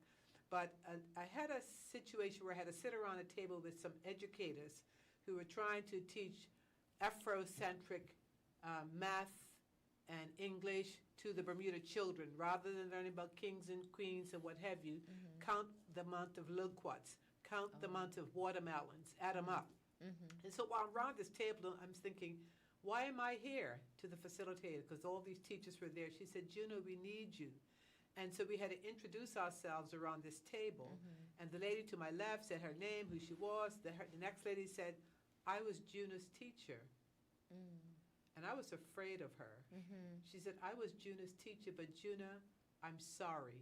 But I had a situation where I had to sit around a table with some educators who were trying to teach Afrocentric math and English to the Bermuda children. Rather than learning about kings and queens and what have you, count the amount of loquats, count the amount of watermelons, add them up. And so while I'm around this table, I'm thinking, why am I here, to the facilitator? Because all these teachers were there. She said, Juno, we need you. And so we had to introduce ourselves around this table. And the lady to my left said her name, who she was. The next lady said, I was Juno's teacher. And I was afraid of her. She said, I was Juno's teacher, but Juna, I'm sorry.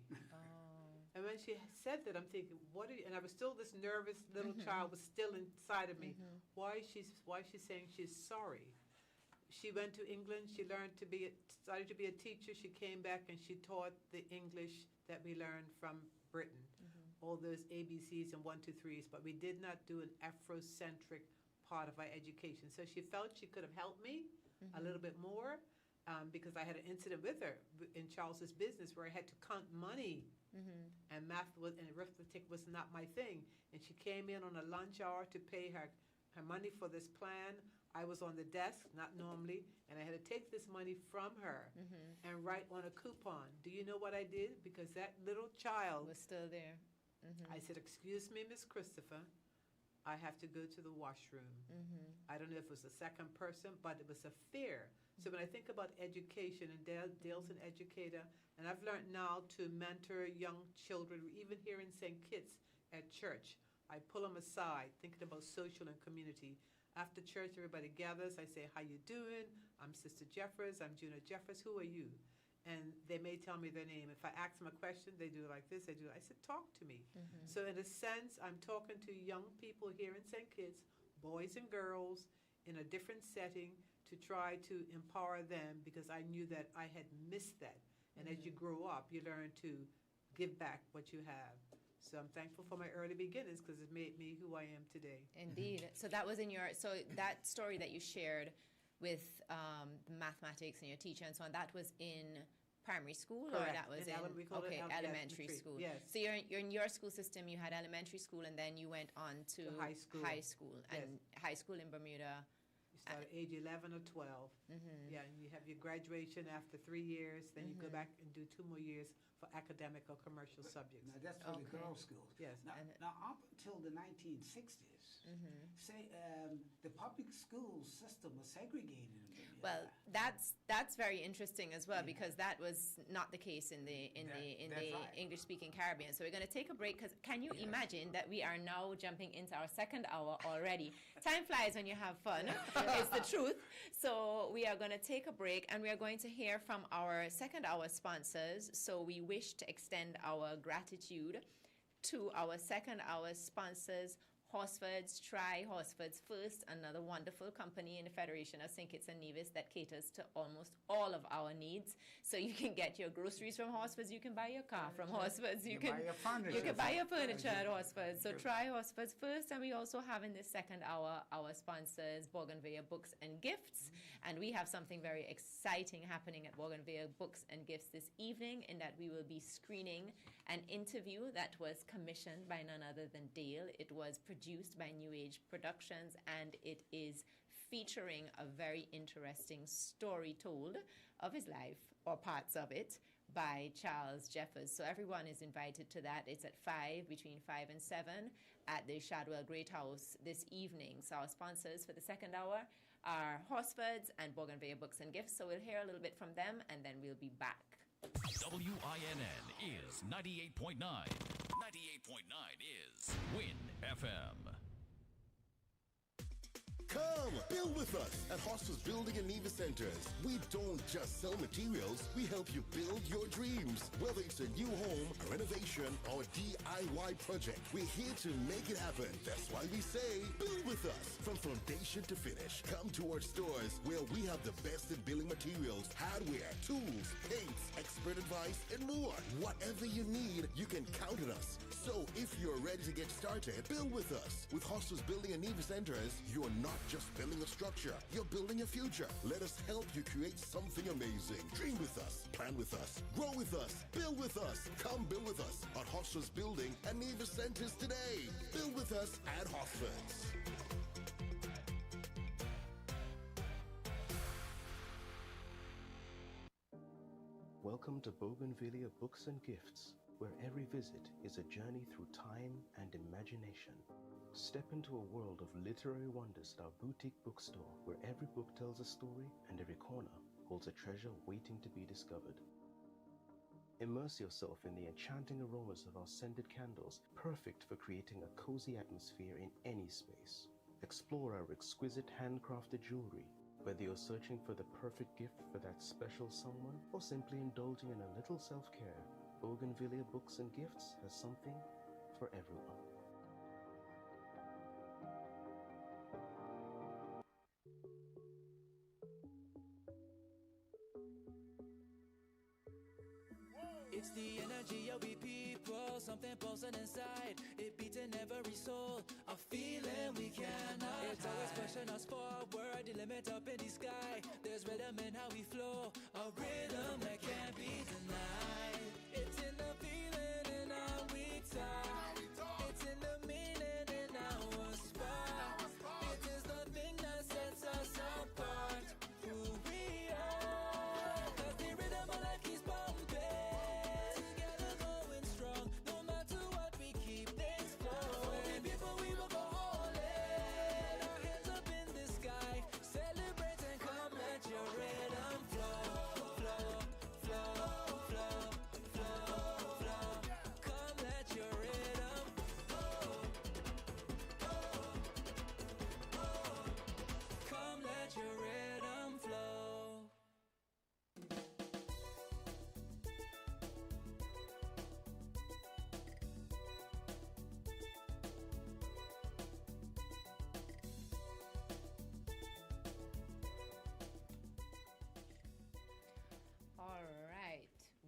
And when she said that, I'm thinking, what are you, and I was still, this nervous little child was still inside of me. Why is she saying she's sorry? She went to England, she learned to be, started to be a teacher, she came back and she taught the English that we learned from Britain. All those ABCs and 1, 2, 3s, but we did not do an Afrocentric part of our education. So she felt she could have helped me a little bit more, because I had an incident with her in Charles's business where I had to count money, and math and arithmetic was not my thing. And she came in on a lunch hour to pay her money for this plan. I was on the desk, not normally, and I had to take this money from her and write on a coupon. Do you know what I did? Because that little child
was still there.
I said, excuse me, Miss Christopher, I have to go to the washroom. I don't know if it was the second person, but it was a fear. So when I think about education, and Dale's an educator, and I've learned now to mentor young children, even here in St. Kitts at church. I pull them aside, thinking about social and community. After church, everybody gathers. I say, how you doing? I'm Sister Jeffers. I'm Juna Jeffers. Who are you? And they may tell me their name. If I ask them a question, they do it like this. I said, talk to me. So in a sense, I'm talking to young people here in St. Kitts, boys and girls, in a different setting to try to empower them, because I knew that I had missed that. And as you grow up, you learn to give back what you have. So I'm thankful for my early beginnings, because it made me who I am today.
Indeed. So that was in your, so that story that you shared with mathematics and your teacher and so on, that was in primary school?
Correct.
Or that was
we call it
elementary school.
Yes.
So you're in your school system, you had elementary school, and then you went on to
high school.
And high school in Bermuda.
You start at age 11 or 12. Yeah, and you have your graduation after 3 years, then you go back and do 2 more years for academic or commercial subjects.
Now, that's for the girls' schools.
Yes.
Now, up until the 1960s, say, the public school system was segregated in Bermuda.
Well, that's very interesting as well, because that was not the case in the
right.
English-speaking Caribbean. So we're going to take a break, because can you imagine that we are now jumping into our second hour already? Time flies when you have fun. It's the truth. So we are going to take a break, and we are going to hear from our second hour sponsors. So we wish to extend our gratitude to our second hour sponsors, Horsefords. Try Horsefords first, another wonderful company in the Federation of St. Kitts and Nevis that caters to almost all of our needs. So you can get your groceries from Horsefords, you can buy your car from Horsefords, you can
buy your furniture.
you can buy your furniture at Horsefords. So try Horsefords first, and we also have in this second hour our sponsors, Bougainvillea Books and Gifts, and we have something very exciting happening at Bougainvillea Books and Gifts this evening, in that we will be screening an interview that was commissioned by none other than Dale. It was produced by New Age Productions, and it is featuring a very interesting story told of his life, or parts of it, by Charles Jeffers. So everyone is invited to that. It's at 5, between 5 and 7, at the Shadwell Great House this evening. So our sponsors for the second hour are Horsefords and Bougainvillea Books and Gifts. So we'll hear a little bit from them, and then we'll be back.
WINN is 98.9. 98.9 is Win FM.
Come, build with us at Hostels Building and Nevis Centers. We don't just sell materials, we help you build your dreams. Whether it's a new home, a renovation, or a DIY project, we're here to make it happen. That's why we say, build with us. From foundation to finish, come to our stores where we have the best in building materials, hardware, tools, paints, expert advice, and more. Whatever you need, you can count on us. So if you're ready to get started, build with us. With Hostels Building and Nevis Centers, you're not just building a structure, you're building a future. Let us help you create something amazing. Dream with us, plan with us, grow with us, build with us. Come build with us at Hostels Building and Nevis Centers today. Build with us at Hostels.
Welcome to Bougainvillea Books and Gifts, where every visit is a journey through time and imagination. Step into a world of literary wonders at our boutique bookstore, where every book tells a story and every corner holds a treasure waiting to be discovered. Immerse yourself in the enchanting aromas of our scented candles, perfect for creating a cozy atmosphere in any space. Explore our exquisite handcrafted jewelry, whether you're searching for the perfect gift for that special someone or simply indulging in a little self-care. Bougainvillea Books and Gifts has something for everyone.
It's the energy of we people, something pulsing inside. It beats in every soul, a feeling we cannot It's always pushing us forward, the limit up in the sky. There's rhythm in how we flow, a rhythm that can't be denied. It's in the feeling in how we talk. It's in the meaning in our spot. It is the thing that sets us apart, who we are. 'Cause the rhythm of life keeps bumping.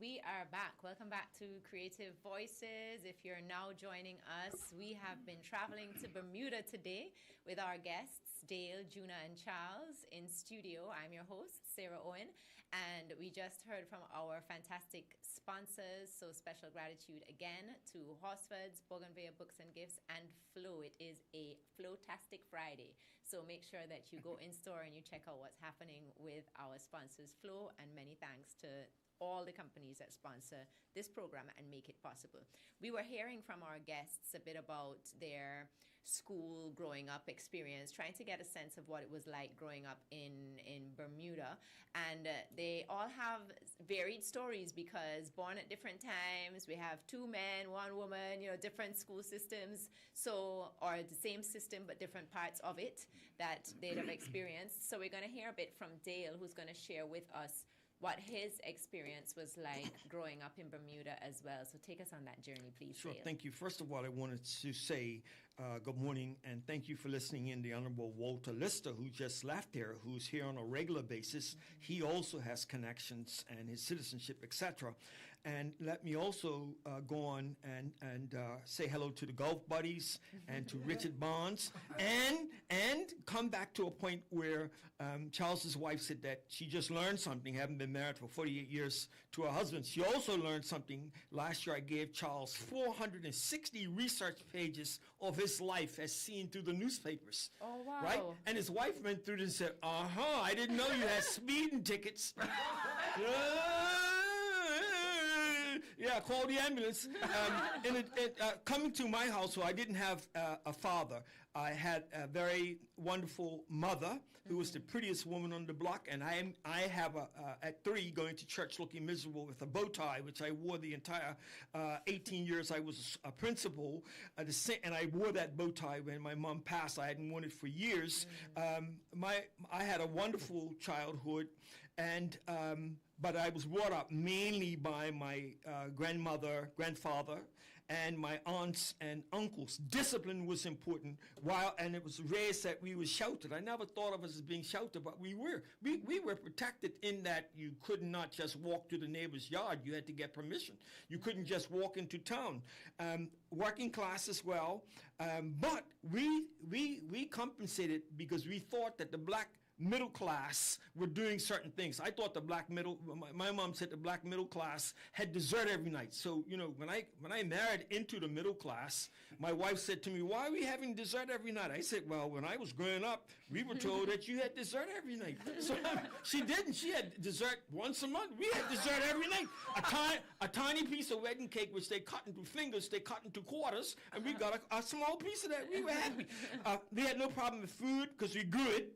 We are back. Welcome back to Creative Voices. If you're now joining us, we have been traveling to Bermuda today with our guests, Dale, Juna, and Charles in studio. I'm your host, Sarah Owen, and we just heard from our fantastic sponsors. So special gratitude again to Horsefords, Bougainvillea Books and Gifts, and Flow. It is a Flowtastic Friday. So make sure that you go in store and you check out what's happening with our sponsors, Flow, and many thanks to all the companies that sponsor this program and make it possible. We were hearing from our guests a bit about their school growing up experience, trying to get a sense of what it was like growing up in Bermuda. And they all have varied stories because born at different times, we have 2 men, 1 woman, different school systems, or the same system but different parts of it that they'd have experienced. So we're going to hear a bit from Dale, who's going to share with us what his experience was like growing up in Bermuda as well. So take us on that journey, please.
Sure,
Dale.
thank you. First of all, I wanted to say good morning, and thank you for listening in. The Honorable Walter Lister, who just left here, who's here on a regular basis. He also has connections and his citizenship, etc. And let me also go on and say hello to the Gulf Buddies and to Richard Bonds, and come back to a point where Charles's wife said that she just learned something, having been married for 48 years to her husband. She also learned something. Last year I gave Charles 460 research pages of his life as seen through the newspapers.
Oh, wow.
Right? And his wife went through it and said, I didn't know you had speeding tickets. Yeah, call the ambulance. Coming to my household, I didn't have a father. I had a very wonderful mother who was the prettiest woman on the block, and I have at 3 going to church looking miserable with a bow tie, which I wore the entire 18 years I was a principal, and I wore that bow tie when my mom passed. I hadn't worn it for years. I had a wonderful childhood, and but I was brought up mainly by my grandfather, and my aunts and uncles. Discipline was important, and it was raised that we were sheltered. I never thought of us as being sheltered, but we were. We were protected in that you could not just walk to the neighbor's yard. You had to get permission. You couldn't just walk into town. Working class as well, but we compensated because we thought that the black middle class were doing certain things. I thought my mom said the black middle class had dessert every night. So, when I married into the middle class, my wife said to me, why are we having dessert every night? I said, well, when I was growing up, we were told that you had dessert every night. So she didn't. She had dessert once a month. We had dessert every night. A tiny piece of wedding cake, which they cut into fingers, they cut into quarters, and we got a small piece of that. We were happy. We had no problem with food because we grew it.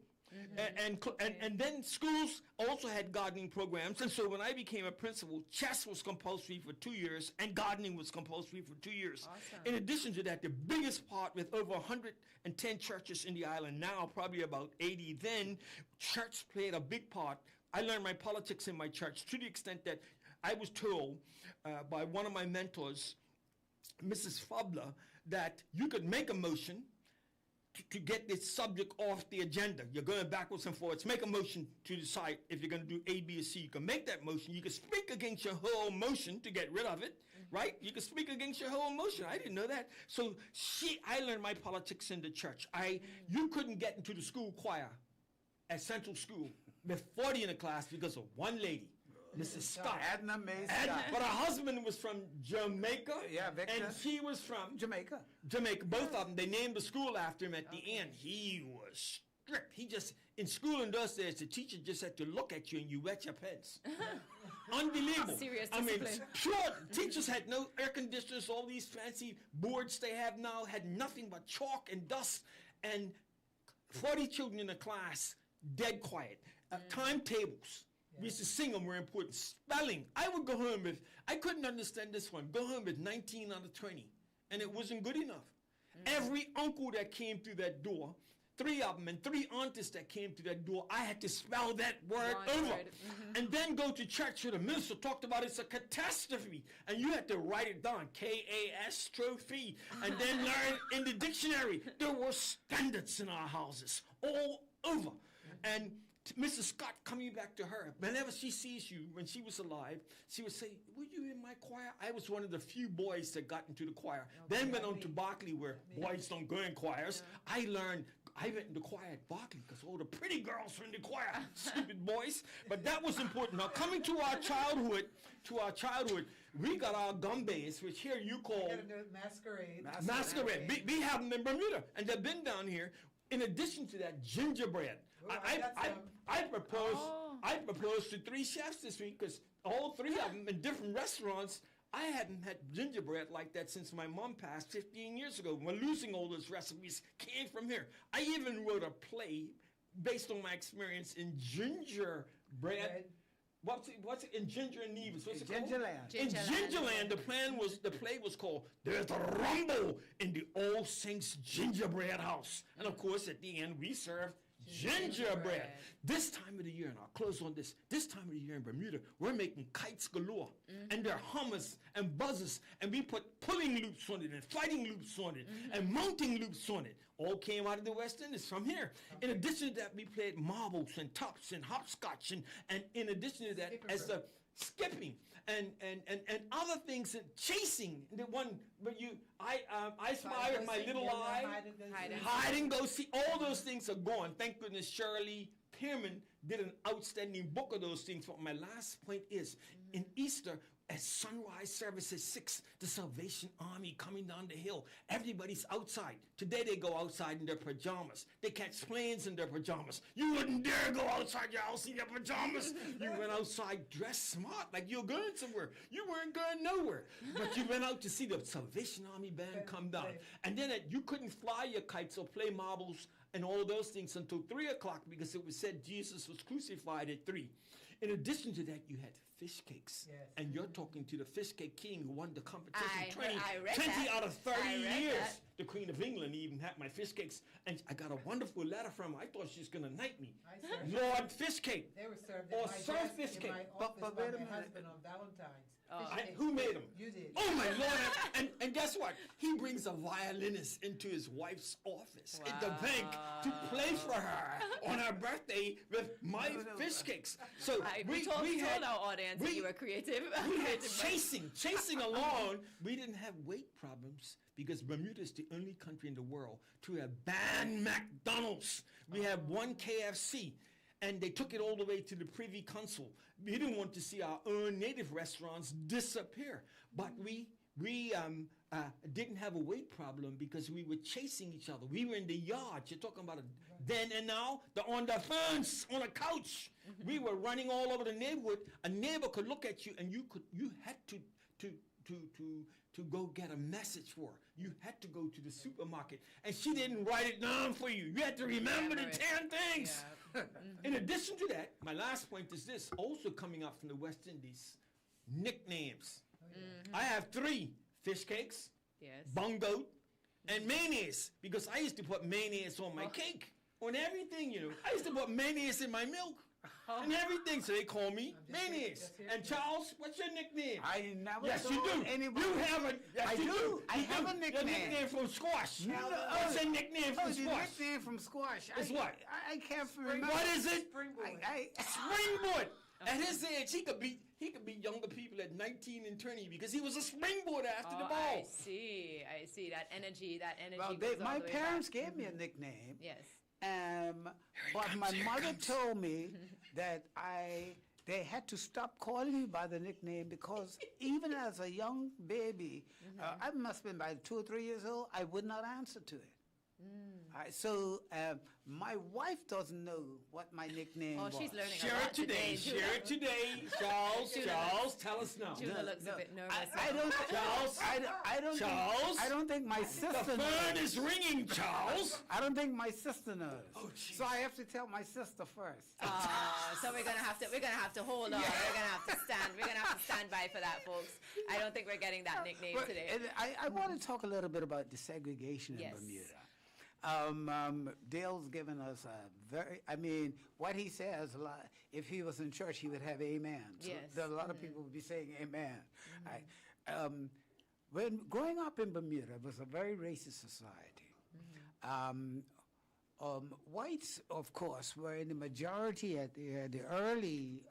And then schools also had gardening programs, and so when I became a principal, chess was compulsory for 2 years, and gardening was compulsory for 2 years.
Awesome.
In addition to that, the biggest part, with over 110 churches in the island now, probably about 80 then, church played a big part. I learned my politics in my church to the extent that I was told by one of my mentors, Mrs. Fabler, that you could make a motion to get this subject off the agenda. You're going backwards and forwards. Make a motion to decide if you're going to do A, B, or C. You can make that motion. You can speak against your whole motion to get rid of it, right? You can speak against your whole motion. I didn't know that. So I learned my politics in the church. You couldn't get into the school choir at Central School with 40 in the class because of one lady. Mrs. Scott.
Edna Mae Scott.
But her husband was from Jamaica.
Yeah, Victor.
And she was from
Jamaica.
Both of them. They named the school after him at the end. He was strict. He just, in school in those days, the teacher just had to look at you and you wet your pants. Unbelievable.
Serious
I mean,
discipline.
pure. Teachers had no air conditioners. All these fancy boards they have now had nothing but chalk and dust. And 40 children in a class, dead quiet. Timetables. We used to sing them were important. Spelling. I would go home I couldn't understand this one. Go home with 19 out of 20. And it wasn't good enough. Every uncle that came through that door, 3 of them, and 3 aunties that came through that door, I had to spell that word over. And then go to church where the minister talked about it's a catastrophe. And you had to write it down, K-A-S-trophe. And then learn in the dictionary. There were standards in our houses all over. And Mrs. Scott, coming back to her, whenever she sees you, when she was alive, she would say, were you in my choir? I was one of the few boys that got into the choir. Then went on to Berkeley, where boys don't go in choirs. I went into choir at Berkeley because all the pretty girls were in the choir. Stupid boys. But that was important. Now, coming to our childhood, we got our gumbays, which here you call masquerade. We have them in Bermuda, and they've been down here. In addition to that, gingerbread. I proposed to 3 chefs this week because all 3 of them in different restaurants. I hadn't had gingerbread like that since my mom passed 15 years ago. We're losing all those recipes came from here. I even wrote a play based on my experience in gingerbread. What's it in Ginger and Nevis? What's it called?
Gingerland.
In Gingerland, the play was called There's a Rumble in the All Saints Gingerbread House. And of course, at the end, we served Gingerbread. This time of the year, and I'll close on this. This time of the year in Bermuda, we're making kites galore, and they're hummers and buzzers, and we put pulling loops on it, and fighting loops on it, and mounting loops on it. All came out of the West Indies from here. In addition to that, we played marbles and tops and hopscotch, and in addition to that, as the skipping and other things and chasing. The one where I spy with my little eye, hide and go see. All those things are gone. Thank goodness Shirley Pearman did an outstanding book of those things. But my last point is, in Easter, at sunrise services 6, the Salvation Army coming down the hill. Everybody's outside. Today they go outside in their pajamas. They catch planes in their pajamas. You wouldn't dare go outside your house in your pajamas. You went outside dressed smart, like you're going somewhere. You weren't going nowhere. But you went out to see the Salvation Army band come down. And then you couldn't fly your kites or play marbles and all those things until 3 o'clock, because it was said Jesus was crucified at 3. In addition to that, you had fish cakes. Yes. And you're talking to the fish cake king who won the competition 20 out of 30 years. The Queen of England even had my fish cakes. And I got a wonderful letter from her. I thought she was going to knight me. Lord Fish Cake.
They were served
or Sir Fish Cake.
But wait a minute. Husband on Valentine's.
Who made them?
You did.
Oh my Lord! And guess what? He brings a violinist into his wife's office at the bank to play for her on her birthday with my fish cakes. So
we told our audience that you were creative.
We had chasing along. We didn't have weight problems because Bermuda is the only country in the world to have banned McDonald's. We have one KFC. And they took it all the way to the Privy Council. We didn't want to see our own native restaurants disappear. But we didn't have a weight problem because we were chasing each other. We were in the yard. You're talking about then and now. They're on the fence, on a couch. We were running all over the neighborhood. A neighbor could look at you, and you had to go get a message for her. You had to go to the supermarket, and she didn't write it down for you. You had to remember the 10 things. Yeah. In addition to that, my last point is this, also coming up from the West Indies, nicknames. I have 3: fish cakes, bungo, and mayonnaise, because I used to put mayonnaise on my cake, on everything, you know. I used to put mayonnaise in my milk. And everything, so they call me mayonnaise. And Charles, what's your nickname?
I never
Yes, you do.
Anybody.
You have a. Yes,
I
you
do. I have a nickname.
Your nickname from squash.
No,
What's your nickname from
the
squash?
nickname from squash.
It's what?
I can't remember.
What is it?
Springboard.
Springboard. At his age, he could beat younger people at 19 and 20 because he was a springboard after the ball.
I see that energy.
Well,
goes all
my
the way
parents
back.
gave me a nickname.
Yes.
But my mother told me that they had to stop calling me by the nickname because even as a young baby, I must have been by 2 or 3 years old, I would not answer to it. So my wife doesn't know what my nickname was.
Oh, she's learning
Share
a lot
it today. Share it today. Charles, tell us now.
Judah looks a bit nervous.
I don't.
Charles.
Charles. I don't think my sister
The phone
knows.
is ringing, Charles.
I don't think my sister knows.
Oh, jeez.
So I have to tell my sister first.
So we're gonna have to hold on. We're gonna have to stand by for that, folks. I don't think we're getting that nickname
But,
today.
I want to talk a little bit about the segregation in Bermuda. Dale's given us what he says, a lot, if he was in church, he would have amen. So
Yes.
a lot of people would be saying amen. When growing up in Bermuda, it was a very racist society. Whites, of course, were in the majority at the early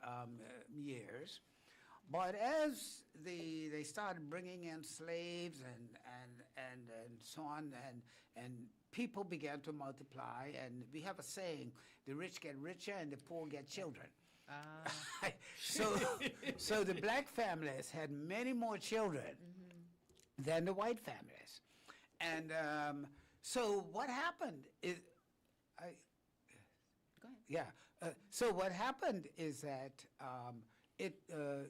years, but as they started bringing in slaves and so on, and people began to multiply, and we have a saying, the rich get richer and the poor get children. So the black families had many more children than the white families. And so what happened is,
Go ahead.
so what happened is that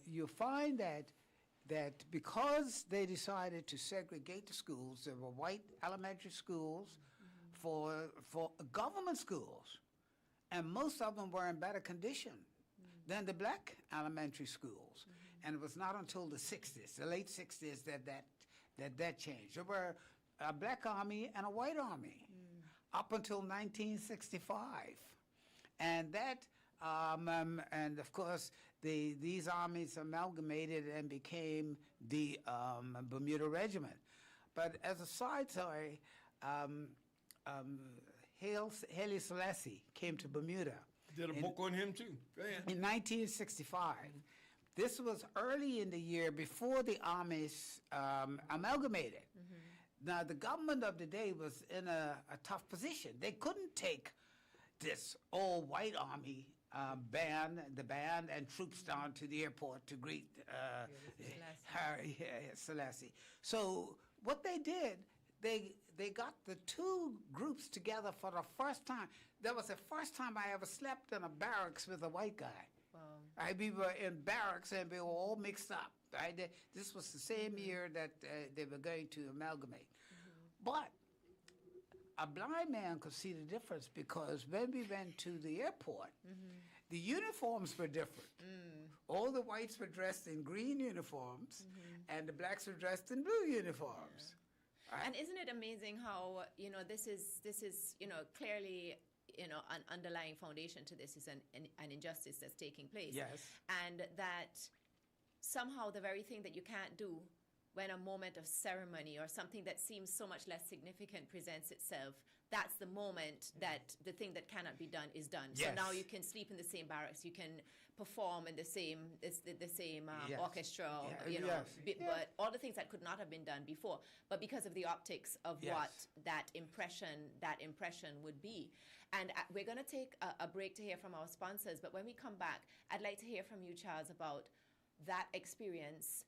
you find that because they decided to segregate the schools, there were white elementary schools for government schools, and most of them were in better condition than the black elementary schools. And it was not until the 60s, the late 60s, that changed. There were a black army and a white army up until 1965. And that, and of course, these armies amalgamated and became the Bermuda Regiment. But as a side story, Haile Selassie came to Bermuda.
Did a book on him too. Go ahead.
In 1965. This was early in the year before the armies amalgamated. Now, the government of the day was in a tough position. They couldn't take this all-white army band and troops down to the airport to greet Selassie. So what they did, they got the two groups together for the first time. That was the first time I ever slept in a barracks with a white guy.
Wow.
We were in barracks and we were all mixed up. This was the same year that they were going to amalgamate. But a blind man could see the difference because when we went to the airport, the uniforms were different. All the whites were dressed in green uniforms and the blacks were dressed in blue uniforms. Right?
And isn't it amazing how, this is clearly, an underlying foundation to this is an injustice that's taking place.
Yes.
And that somehow the very thing that you can't do when a moment of ceremony or something that seems so much less significant presents itself, that's the moment that the thing that cannot be done is done.
Yes.
So now you can sleep in the same barracks, you can perform in the same
Yes.
orchestra,
Yes.
but all the things that could not have been done before. But because of the optics of
Yes.
what that impression would be. And we're going to take a break to hear from our sponsors. But when we come back, I'd like to hear from you, Charles, about that experience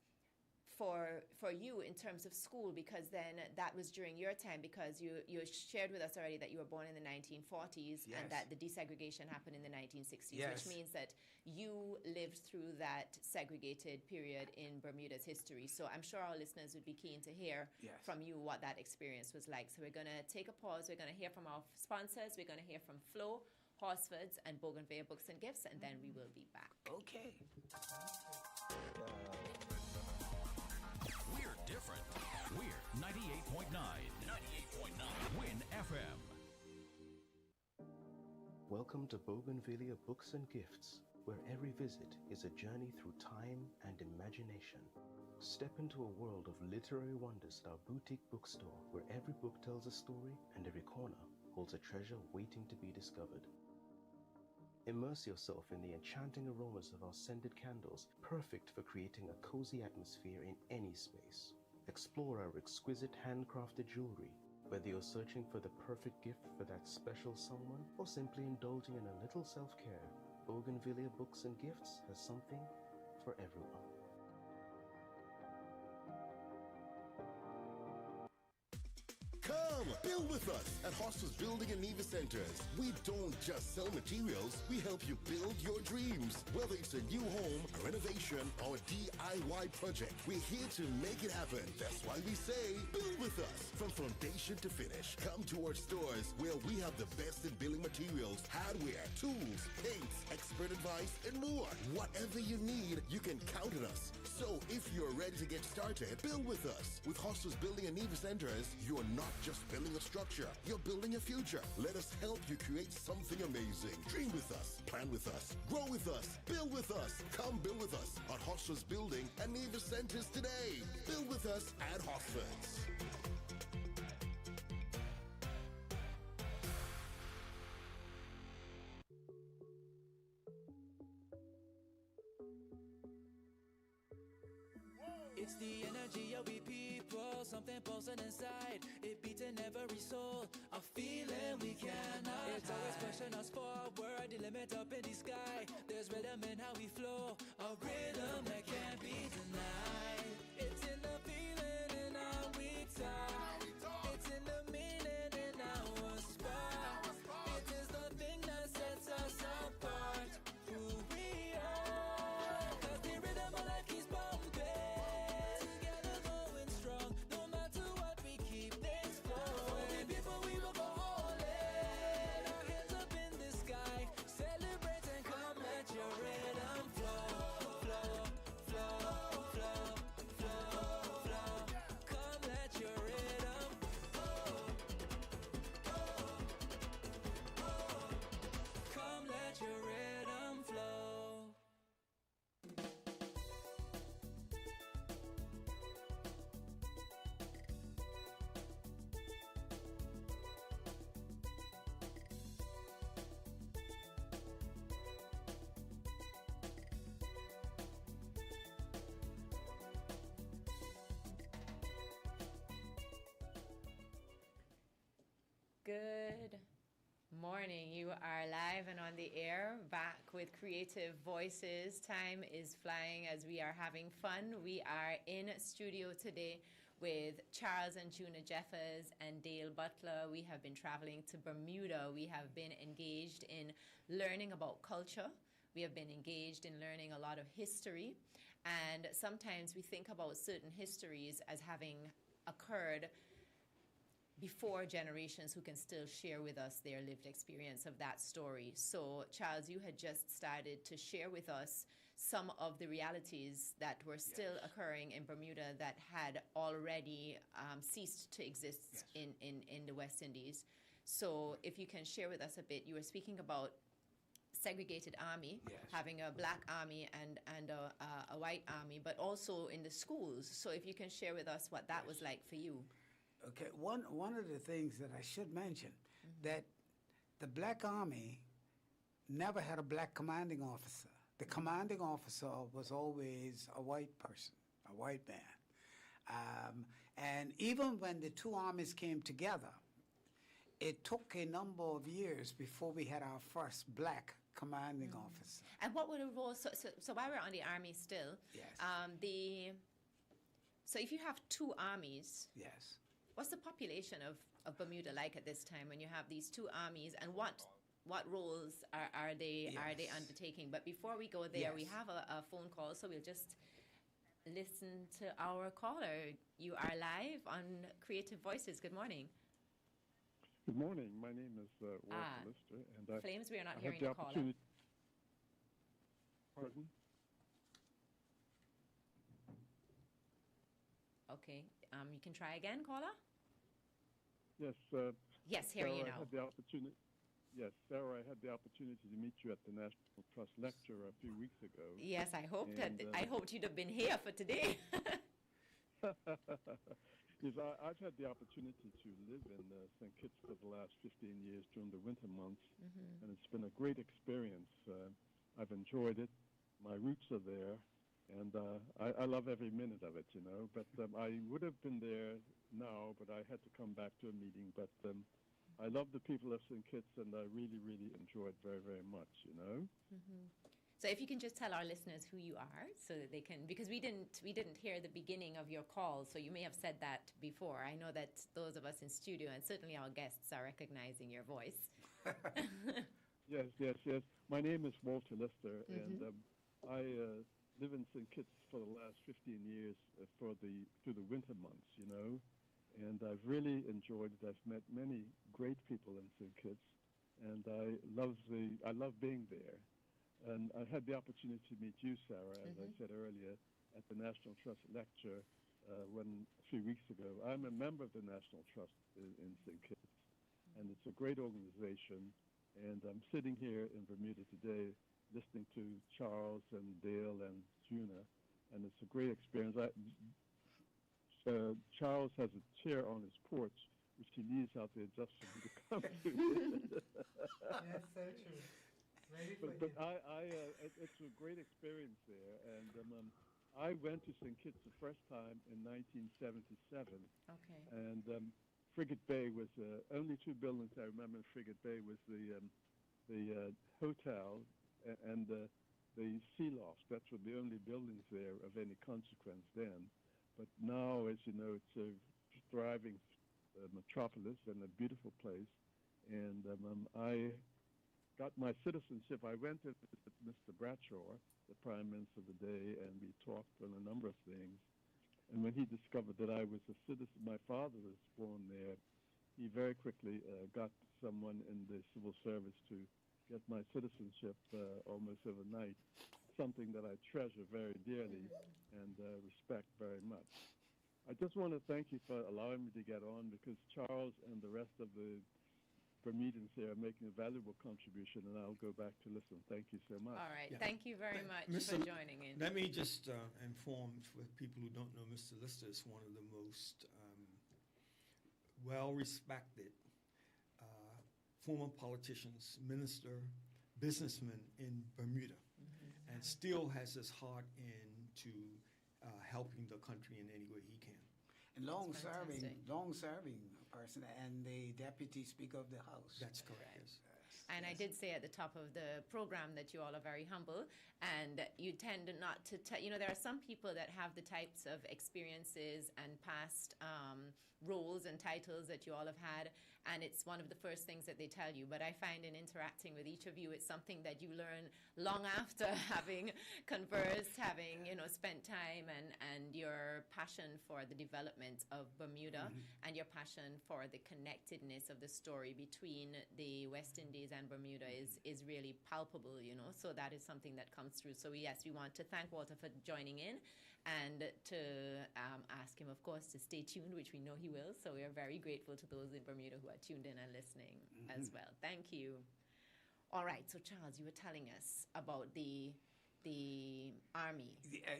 for you in terms of school, because then that was during your time, because you shared with us already that you were born in the 1940s
Yes.
and that the desegregation happened in the 1960s,
Yes.
which means that you lived through that segregated period in Bermuda's history. So I'm sure our listeners would be keen to hear
Yes.
from you what that experience was like. So we're going to take a pause. We're going to hear from our sponsors. We're going to hear from Flo, Horsefords, and Bougainvillea Books and Gifts, and then we will be back.
Okay.
We're different. We're 98.9. 98.9. Win FM.
Welcome to Bougainvillea Books and Gifts, where every visit is a journey through time and imagination. Step into a world of literary wonders at our boutique bookstore, where every book tells a story and every corner holds a treasure waiting to be discovered. Immerse yourself in the enchanting aromas of our scented candles, perfect for creating a cozy atmosphere in any space. Explore our exquisite handcrafted jewelry. Whether you're searching for the perfect gift for that special someone or simply indulging in a little self-care, Bougainvillea Books and Gifts has something for everyone.
Come, build with us at Hostels Building and Nevis Centers. We don't just sell materials, we help you build your dreams. Whether it's a new home, a renovation, or a DIY project, we're here to make it happen. That's why we say, build with us. From foundation to finish, come to our stores where we have the best in building materials, hardware, tools, paints, expert advice, and more. Whatever you need, you can count on us. So if you're ready to get started, build with us. With Hostels Building and Nevis Centers, you're not just building a structure, you're building a future. Let us help you create something amazing. Dream with us, plan with us, grow with us, build with us. Come build with us at Hostels Building and Nevis Centers today. Build with us at Hostels.
It's the energy of we people, something pulsing inside. It beating every soul, a feeling we cannot. It's always pushing us forward, the limit up in the sky. There's rhythm in how we flow, a rhythm that can't be denied. It's in the feeling in how we talk. It's in the meaning in our spot. It is the thing that sets us apart. Who we are, 'cause the rhythm of life keeps bumping. Together going strong, no matter what, we keep things flowing. The people we will go all in. Our hands up in the sky, celebrate and come let your rhythm flow, flow, flow.
Good morning. You are live and on the air, back with Creative Voices. Time is flying as we are having fun. We are in studio today with Charles and Juna Jeffers and Dale Butler. We have been traveling to Bermuda. We have been engaged in learning about culture. We have been engaged in learning a lot of history. And sometimes we think about certain histories as having occurred before generations who can still share with us their lived experience of that story. So, Charles, you had just started to share with us some of the realities that were still occurring in Bermuda that had already ceased to exist in the West Indies. So, if you can share with us a bit, you were speaking about segregated army, having a black army and a white army, but also in the schools. So, if you can share with us what that was like for you.
Okay, one of the things that I should mention, that the Black Army never had a black commanding officer. The commanding officer was always a white person, a white man. And even when the two armies came together, it took a number of years before we had our first black commanding officer.
And what were the roles? So while we're on the army still, so if you have two armies, what's the population of Bermuda like at this time when you have these two armies, and what roles are they undertaking? But before we go there, we have a phone call, so we'll just listen to our caller. You are live on Creative Voices. Good morning.
Good morning. My name is Walter Lister, and
Flames, we are not
I
hearing
had
the
the
caller.
opportunity. Pardon?
Okay. You can try again, caller.
Yes.
Yes, hearing you now.
Sarah, I had the opportunity to meet you at the National Trust lecture a few weeks ago.
Yes, I hoped I hoped you'd have been here for today.
Yes, I've had the opportunity to live in St. Kitts for the last 15 years during the winter months, and it's been a great experience. I've enjoyed it. My roots are there, and I love every minute of it, you know. But I would have been there now, but I had to come back to a meeting. But I love the people of St. Kitts, and I really, really enjoy it very, very much, you know.
So if you can just tell our listeners who you are, so that they can, because we didn't hear the beginning of your call, so you may have said that before. I know that those of us in studio, and certainly our guests, are recognizing your voice.
Yes. My name is Walter Lister, and I live in St. Kitts for the last 15 years through the winter months, you know, and I've really enjoyed it. I've met many great people in St. Kitts, and I love being there. And I had the opportunity to meet you, Sarah, as I said earlier, at the National Trust lecture a few weeks ago. I'm a member of the National Trust in St. Kitts, and it's a great organization. And I'm sitting here in Bermuda today listening to Charles and Dale and Juna, and it's a great experience. Charles has a chair on his porch, which he leaves out there just for me to come to.
That's so true.
But it's a great experience there, and I went to St. Kitts the first time in 1977.
Okay.
And Frigate Bay was only two buildings I remember in Frigate Bay was the hotel and the sea loft. That's were the only buildings there of any consequence then. But now, as you know, it's a thriving metropolis and a beautiful place. And I got my citizenship. I went to visit Mr. Bradshaw, the Prime Minister of the day, and we talked on a number of things. And when he discovered that I was a citizen, my father was born there, he very quickly got someone in the civil service to get my citizenship almost overnight, something that I treasure very dearly and respect very much. I just want to thank you for allowing me to get on, because Charles and the rest of the Bermudans here are making a valuable contribution, and I'll go back to listen. Thank you so much.
All right. Thank you very much for joining in.
Let me just inform for people who don't know, Mr. Lister is one of the most well-respected former politicians, minister, businessman in Bermuda, and still has his heart into helping the country in any way he can.
long-serving,
fantastic.
long-serving person, and the deputy speaker of the House.
That's correct. Yes.
And I did say at the top of the program that you all are very humble, and you tend not to there are some people that have the types of experiences and past roles and titles that you all have had, and it's one of the first things that they tell you. But I find in interacting with each of you, it's something that you learn long after having conversed, having spent time, and your passion for the development of Bermuda and your passion for the connectedness of the story between the West Indies and Bermuda is really palpable, so that is something that comes through. So yes, we want to thank Walter for joining in, and to ask him, of course, to stay tuned, which we know he will. So we are very grateful to those in Bermuda who are tuned in and listening as well. Thank you. All right, so Charles, you were telling us about the army.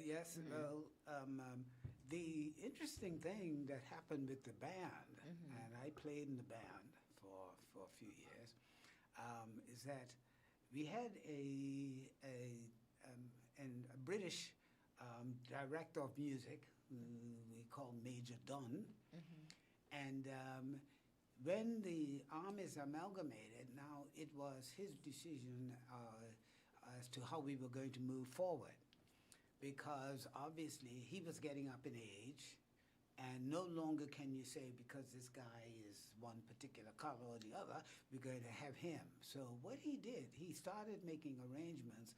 Yes, well, the interesting thing that happened with the band, and I played in the band for a few years, is that we had a British director of music we call Major Dunn, and when the armies amalgamated, now it was his decision as to how we were going to move forward, because obviously he was getting up in age, and no longer can you say because this guy is one particular color or the other, we're going to have him. So what he did, he started making arrangements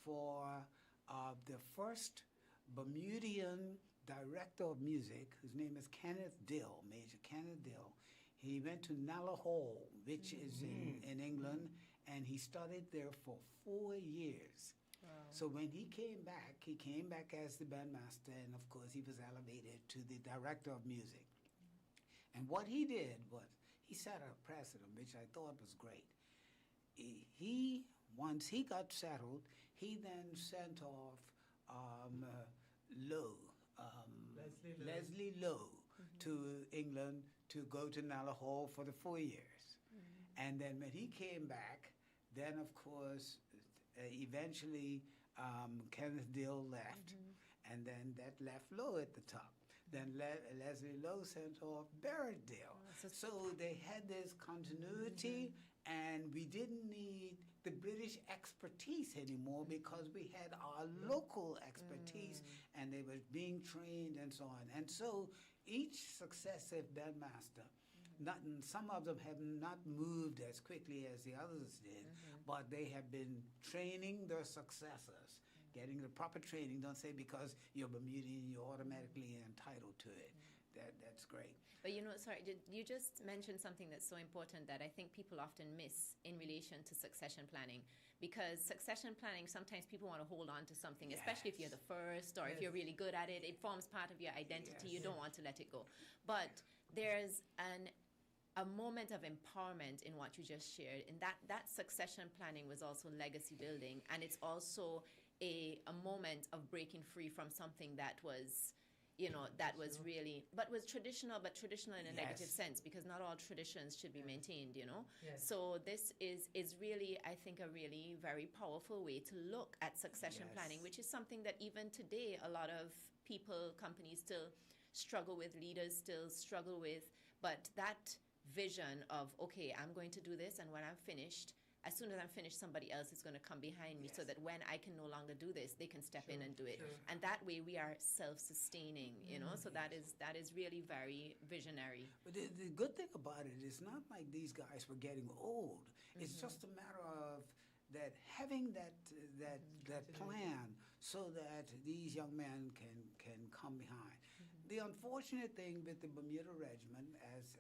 for the first Bermudian director of music, whose name is Kenneth Dill, Major Kenneth Dill. He went to Nalla Hall, which is in England, and he studied there for 4 years.
Wow.
So when he came back as the bandmaster, and of course he was elevated to the director of music. And what he did was, he set a precedent, which I thought was great. Once he got settled, he then sent off Leslie Lowe to England to go to Nalla Hall for the 4 years. And then when he came back, then of course, eventually Kenneth Dill left, and then that left Lowe at the top. Then Leslie Lowe sent off Barrett Dill. So they had this continuity, and we didn't need the British expertise anymore because we had our local expertise, and they were being trained and so on. And so each successive bandmaster, some of them have not moved as quickly as the others did, but they have been training their successors, getting the proper training. Don't say because you're Bermudian, you're automatically entitled to it. That's great.
But sorry, you just mentioned something that's so important that I think people often miss in relation to succession planning. Because succession planning, sometimes people want to hold on to something, especially if you're the first or if you're really good at it. It forms part of your identity. You don't want to let it go. But there's a moment of empowerment in what you just shared. And that succession planning was also legacy building. And it's also a moment of breaking free from something that was that was really, but was traditional in a negative sense, because not all traditions should be maintained,
Yes.
So this is really, I think, a really very powerful way to look at succession planning, which is something that even today a lot of people, companies still struggle with, leaders still struggle with. But that vision of, okay, I'm going to do this, and when I'm finished, as soon as I'm finished, somebody else is going to come behind me, so that when I can no longer do this, they can step in and do it. And that way we are self-sustaining, so that is really very visionary.
But the good thing about it is not like these guys were getting old. It's just a matter of that having that plan so that these young men can come behind. The unfortunate thing with the Bermuda Regiment, as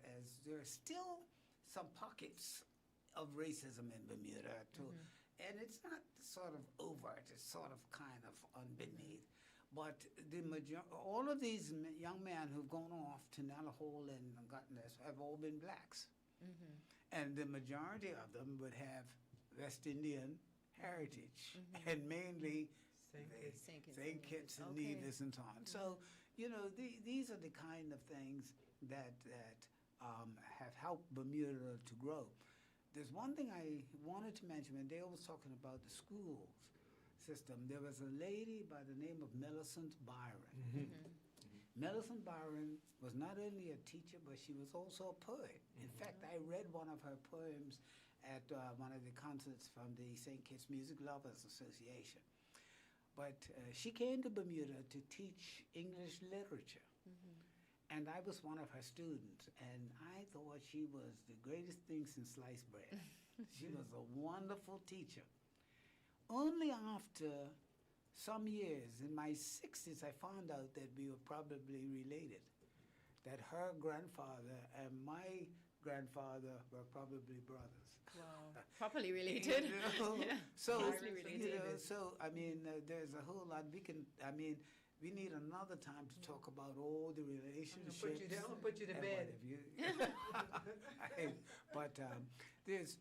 there are still some pockets of racism in Bermuda, too. And it's not sort of overt, it's sort of kind of underneath. But all of these young men who've gone off to Nalla Hall and gotten this have all been blacks. And the majority of them would have West Indian heritage, and mainly St. Kitts and Nevis and so on. So, these are the kind of things that have helped Bermuda to grow. There's one thing I wanted to mention, when Dale was talking about the schools system. There was a lady by the name of Millicent Byron. Millicent Byron was not only a teacher, but she was also a poet. In fact, I read one of her poems at one of the concerts from the St. Kitts Music Lovers Association. But she came to Bermuda to teach English literature. And I was one of her students, and I thought she was the greatest thing since sliced bread. She was a wonderful teacher. Only after some years, in my 60s, I found out that we were probably related, that her grandfather and my grandfather were probably brothers.
Wow. Properly related. Yeah.
So,
Closely related.
I mean, there's a whole lot we can, I mean, we need another time to talk about all the relationships.
I'm gonna put you to
and
bed.
But there's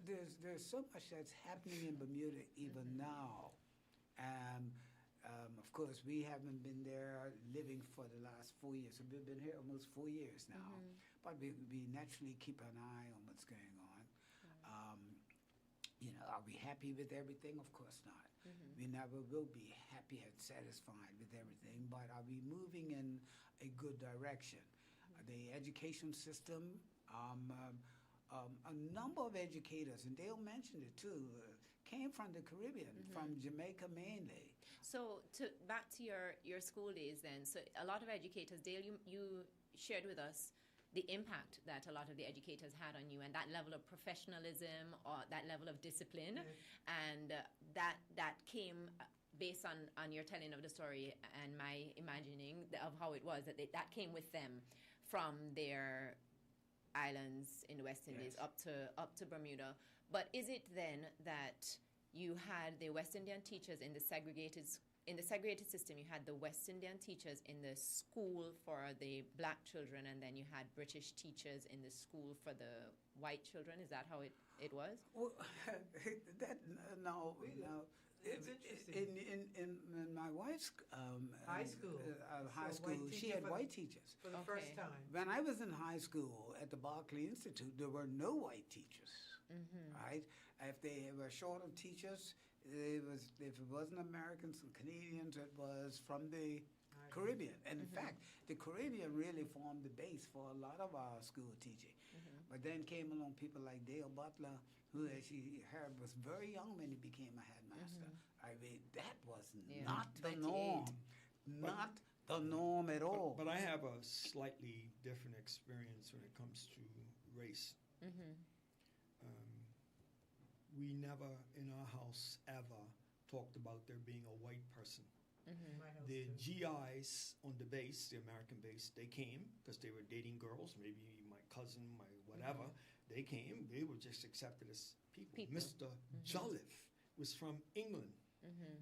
so much that's happening in Bermuda even now. Of course, we haven't been there living for the last 4 years. So we've been here almost 4 years now. But we naturally keep an eye on what's going on. Are we happy with everything? Of course not. We never will be happy and satisfied with everything, but are we moving in a good direction? The education system, a number of educators, and Dale mentioned it too, came from the Caribbean, from Jamaica mainly.
So back to your school days then. So a lot of educators, Dale, you shared with us the impact that a lot of the educators had on you, and that level of professionalism or that level of discipline, and that came based on your telling of the story and my imagining of how it was, that came with them from their islands in the West Indies up to Bermuda. But is it then that you had the West Indian teachers in the segregated system, you had the West Indian teachers in the school for the black children, and then you had British teachers in the school for the white children? Is that how it was?
Well, no.
It's interesting.
In my wife's
high school,
she had white teachers.
For the first time.
When I was in high school at the Berkeley Institute, there were no white teachers, right? If they were short of teachers, if it wasn't Americans and Canadians, it was from the Caribbean. And in fact, the Caribbean really formed the base for a lot of our school teaching. But then came along people like Dale Butler, who, as you heard, was very young when he became a headmaster. I mean, that was not the norm. Not the norm at all.
But I have a slightly different experience when it comes to race. We never, in our house, ever talked about there being a white person. The GIs on the base, the American base, they came because they were dating girls, maybe my cousin, my whatever. They came, they were just accepted as people. Mr. Jolliffe was from England.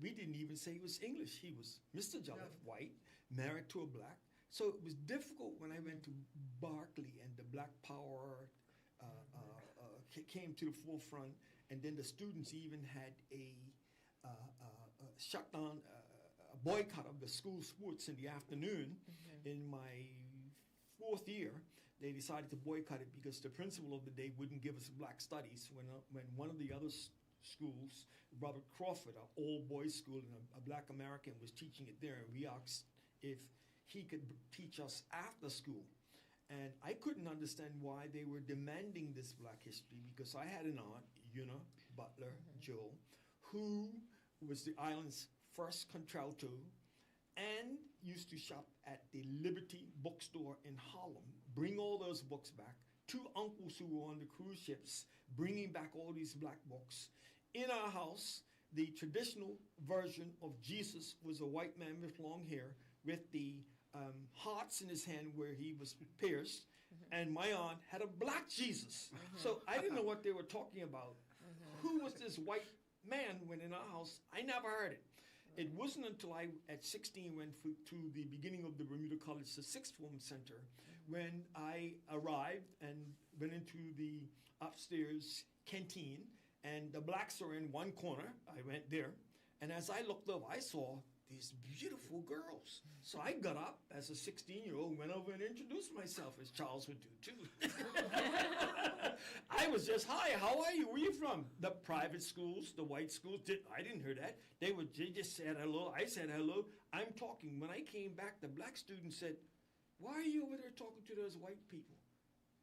We didn't even say he was English. He was Mr. Jolliffe, white, married to a black. So it was difficult when I went to Berkeley and the black power came to the forefront. And then the students even had a shutdown, a boycott of the school sports in the afternoon. In my 4th year, they decided to boycott it because the principal of the day wouldn't give us black studies. When one of the other schools, Robert Crawford, an all-boys school, and a black American was teaching it there, and we asked if he could teach us after school. And I couldn't understand why they were demanding this black history, because I had an aunt, Una Butler Joe, who was the island's first contralto and used to shop at the Liberty bookstore in Harlem, bring all those books back. 2 uncles who were on the cruise ships, bringing back all these black books. In our house, the traditional version of Jesus was a white man with long hair with the hearts in his hand where he was pierced, and my aunt had a black Jesus. So I didn't know what they were talking about. Who was this white man when in our house? I never heard it. It wasn't until I, at 16, went to the beginning of the Bermuda College, the Sixth Form Center, when I arrived and went into the upstairs canteen, and the blacks are in one corner. I went there, and as I looked up, I saw these beautiful girls. So I got up as a 16-year-old, went over and introduced myself, as Charles would do too. I was just, hi, how are you? Where are you from? The private schools, the white schools. I didn't hear that. They just said hello. I said hello. I'm talking. When I came back, the black student said, why are you over there talking to those white people?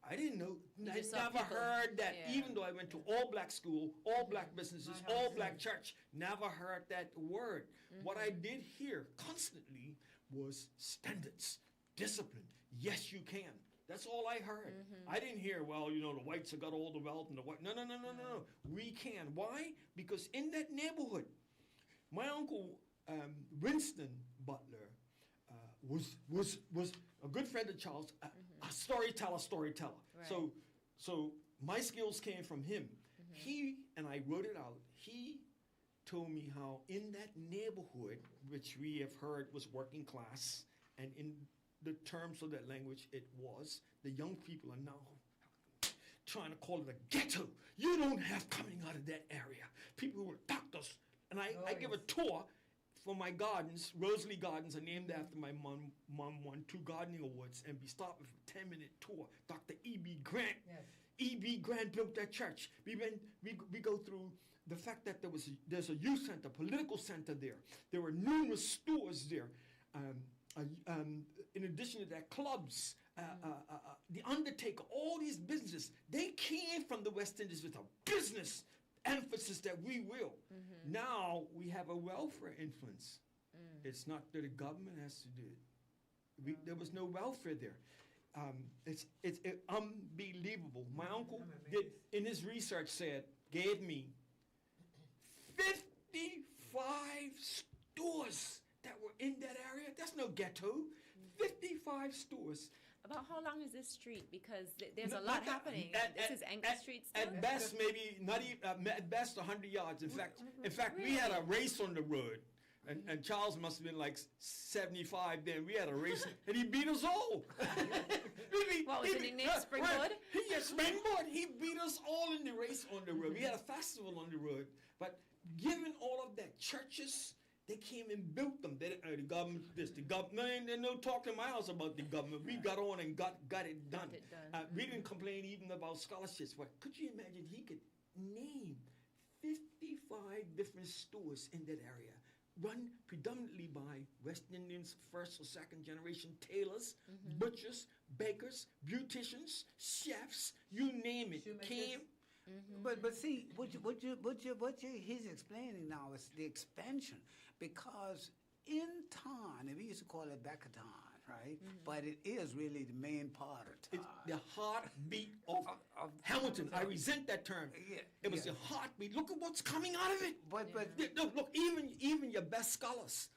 I didn't know. I
just saw
never
people.
heard that.
Yeah.
Even though I went to all black school, all black businesses, all black church, never heard that word. What I did hear constantly was standards, discipline. Yes, you can. That's all I heard. I didn't hear, well, you know, the whites have got all the wealth and the white. No. We can. Why? Because in that neighborhood, my uncle Winston Butler was a good friend of Charles, a storyteller.
Right.
So my skills came from him. He, and I wrote it out, he told me how in that neighborhood, which we have heard was working class, and in the terms of that language, it was, the young people are now trying to call it a ghetto. You don't have coming out of that area. People who were doctors. And I give a tour for my gardens. Rosalie Gardens are named after my mom. Mom won 2 gardening awards, and we stopped for a 10-minute tour. Dr. E.B. Grant.
Yes.
E.B. Grant built that church. We go through the fact that there's a youth center, political center there. There were numerous stores there. In addition to that, clubs, the Undertaker, all these businesses, they came from the West Indies with a business emphasis that we will. Now we have a welfare influence. It's not that the government has to do it. There was no welfare there. It's unbelievable. My uncle did, in his research gave me 55 stores that were in that area. That's no ghetto. 55 stores.
About how long is this street? Because there's a lot happening. This is Anchor Street still?
At best, maybe not even. At best, 100 yards. In fact, we had a race on the road, and Charles must have been like 75 then. We had a race, and he beat us all.
What was it named? Springboard?
Yes, Springboard. He beat us all in the race on the road. We had a festival on the road, but given all of that, churches. They came and built them. The government, the government. There's no talk in my house about the government. We got on and got it done. We didn't complain even about scholarships. But could you imagine he could name 55 different stores in that area, run predominantly by West Indians, first or second generation tailors, butchers, bakers, beauticians, chefs, you name it. Came.
But see, he's explaining now is the expansion, because in Ton, and we used to call it Becaton, right? But it is really the main part of Ton.
It's the heartbeat of Hamilton. I resent that term. It was the heartbeat. Look at what's coming out of it. Look, even your best scholars,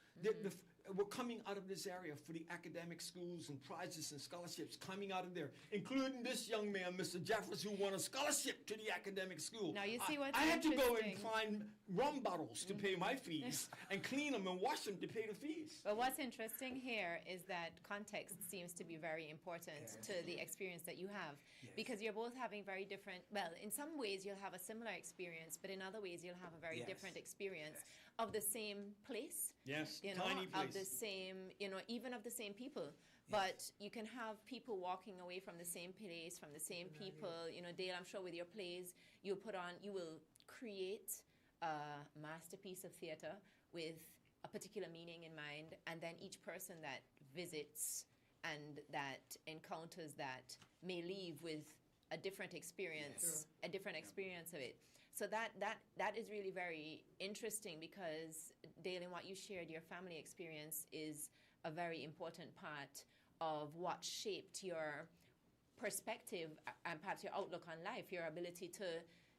were coming out of this area for the academic schools and prizes and scholarships coming out of there, including this young man, Mr. Jeffers, who won a scholarship to the academic school.
Now you see what's
I had to go and
interesting.
find rum bottles to pay my fees and clean them and wash them to pay the fees.
But what's interesting here is that context seems to be very important to the experience that you have. Because you're both having very different, well, in some ways you'll have a similar experience, but in other ways you'll have a very different experience of the same place.
Yes,
you know,
tiny place.
of the same, you know, even of the same people. But you can have people walking away from the same place, from the same people. You know, Dale, I'm sure with your plays, you will create a masterpiece of theater with a particular meaning in mind, and then each person that visits and that encounters that may leave with a different experience, a different experience of it. So that is really very interesting, because Dale, in what you shared, your family experience is a very important part of what shaped your perspective and perhaps your outlook on life, your ability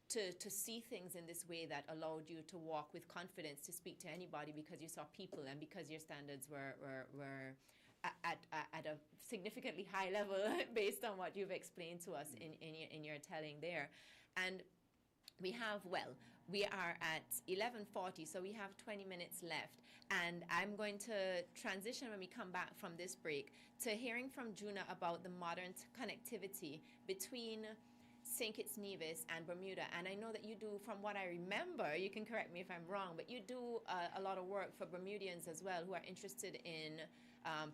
to see things in this way that allowed you to walk with confidence, to speak to anybody because you saw people and because your standards were at a significantly high level based on what you've explained to us in your telling there. And we are at 11:40, so we have 20 minutes left. And I'm going to transition when we come back from this break to hearing from Juna about the modern connectivity between St. Kitts Nevis and Bermuda. And I know that you do, from what I remember, you can correct me if I'm wrong, but you do a lot of work for Bermudians as well who are interested in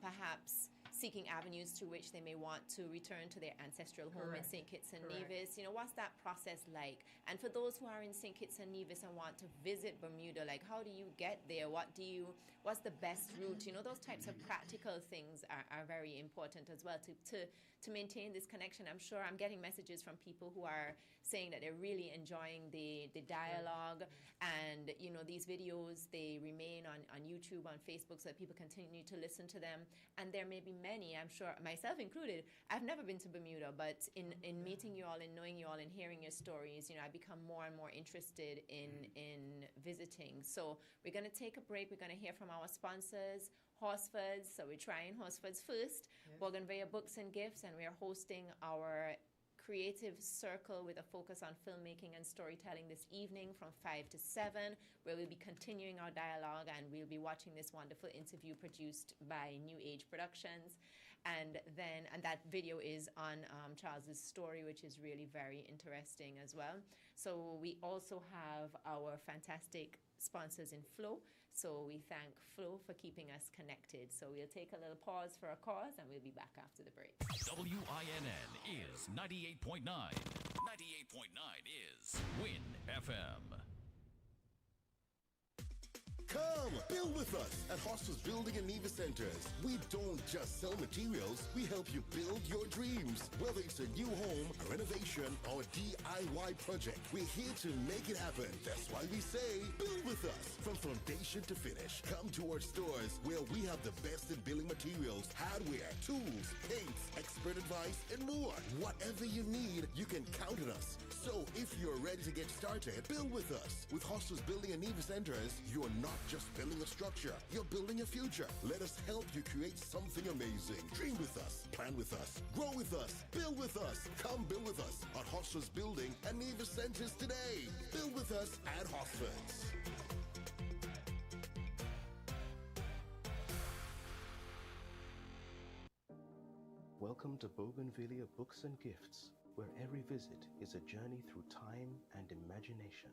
perhaps seeking avenues through which they may want to return to their ancestral home in
Correct.
St. Kitts and
Correct.
Nevis. What's that process like? And for those who are in St. Kitts and Nevis and want to visit Bermuda, like, how do you get there? What's the best route? Those types of practical things are very important as well to maintain this connection. I'm sure I'm getting messages from people who are saying that they're really enjoying the dialogue, and these videos, they remain on YouTube, on Facebook, so that people continue to listen to them. And there may be many, I'm sure, myself included, I've never been to Bermuda, but in meeting you all and knowing you all and hearing your stories, I become more and more interested in visiting. So we're going to take a break. We're going to hear from our sponsors, Horsfords. So we're trying Horsfords first.
Yes.
Bougainvillea Books and Gifts, and we are hosting our creative circle with a focus on filmmaking and storytelling this evening from 5 to 7, where we'll be continuing our dialogue, and we'll be watching this wonderful interview produced by New Age Productions. And that video is on Charles's story, which is really very interesting as well. So we also have our fantastic sponsors in Flow. So we thank Flow for keeping us connected. So we'll take a little pause for a cause, and we'll be back after the break.
WINN is 98.9. 98.9 is Win FM.
Come, build with us at Hostels Building and Nevis Centers. We don't just sell materials, we help you build your dreams. Whether it's a new home, a renovation, or a DIY project, we're here to make it happen. That's why we say, build with us. From foundation to finish, come to our stores where we have the best in building materials, hardware, tools, paints, expert advice, and more. Whatever you need, you can count on us. So if you're ready to get started, build with us. With Hostels Building and Nevis Centers, you're not just building a structure, you're building a future. Let us help you create something amazing. Dream with us, plan with us, grow with us, build with us. Come build with us at Hostels Building and Nevis Centers today. Build with us at Hostels.
Welcome to Bougainvillea Books and Gifts, where every visit is a journey through time and imagination.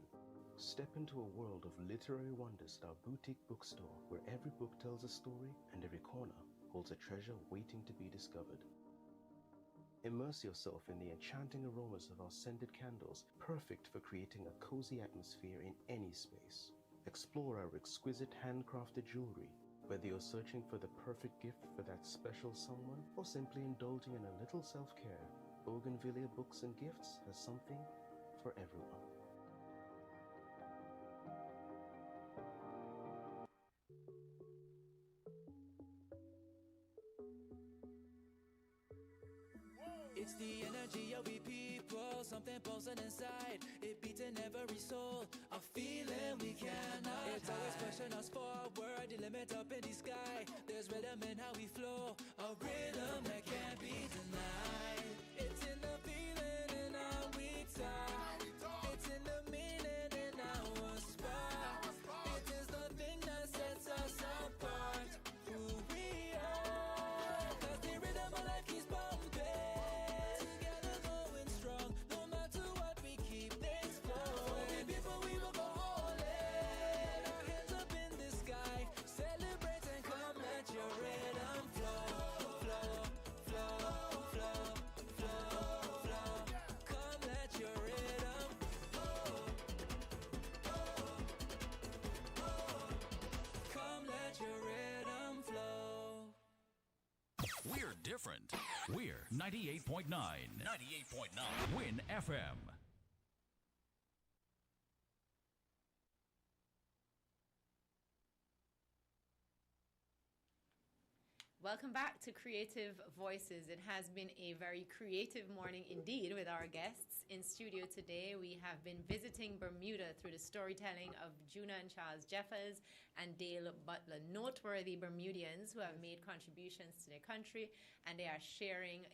Step into a world of literary wonders at our boutique bookstore, where every book tells a story and every corner holds a treasure waiting to be discovered. Immerse yourself in the enchanting aromas of our scented candles, perfect for creating a cozy atmosphere in any space. Explore our exquisite handcrafted jewelry, whether you're searching for the perfect gift for that special someone or simply indulging in a little self-care. Bougainvillea Books and Gifts has something for everyone.
It's the energy of we people, something pulsing inside. It beats in every soul, a feeling we cannot It's always pushing us forward, the limit up in the sky. There's rhythm in how we flow, a rhythm that can't be denied. It's in the feeling in how we talk. It's in the meaning in our spot. It is the thing that sets us apart, who we are. 'Cause the rhythm of life keeps bumping, together going strong. No matter what, we keep things flowing. We people, we will go all in. Our hands up in the sky, celebrate and come let your rhythm flow, flow, flow, flow, flow, flow. Come let your rhythm flow. Come let your rhythm flow.
We're different. We're 98.9. 98.9 Win FM.
Welcome back to Creative Voices. It has been a very creative morning indeed with our guests. In studio today, we have been visiting Bermuda through the storytelling of Juna and Charles Jeffers and Dale Butler, noteworthy Bermudians who have made contributions to their country, and they are sharing.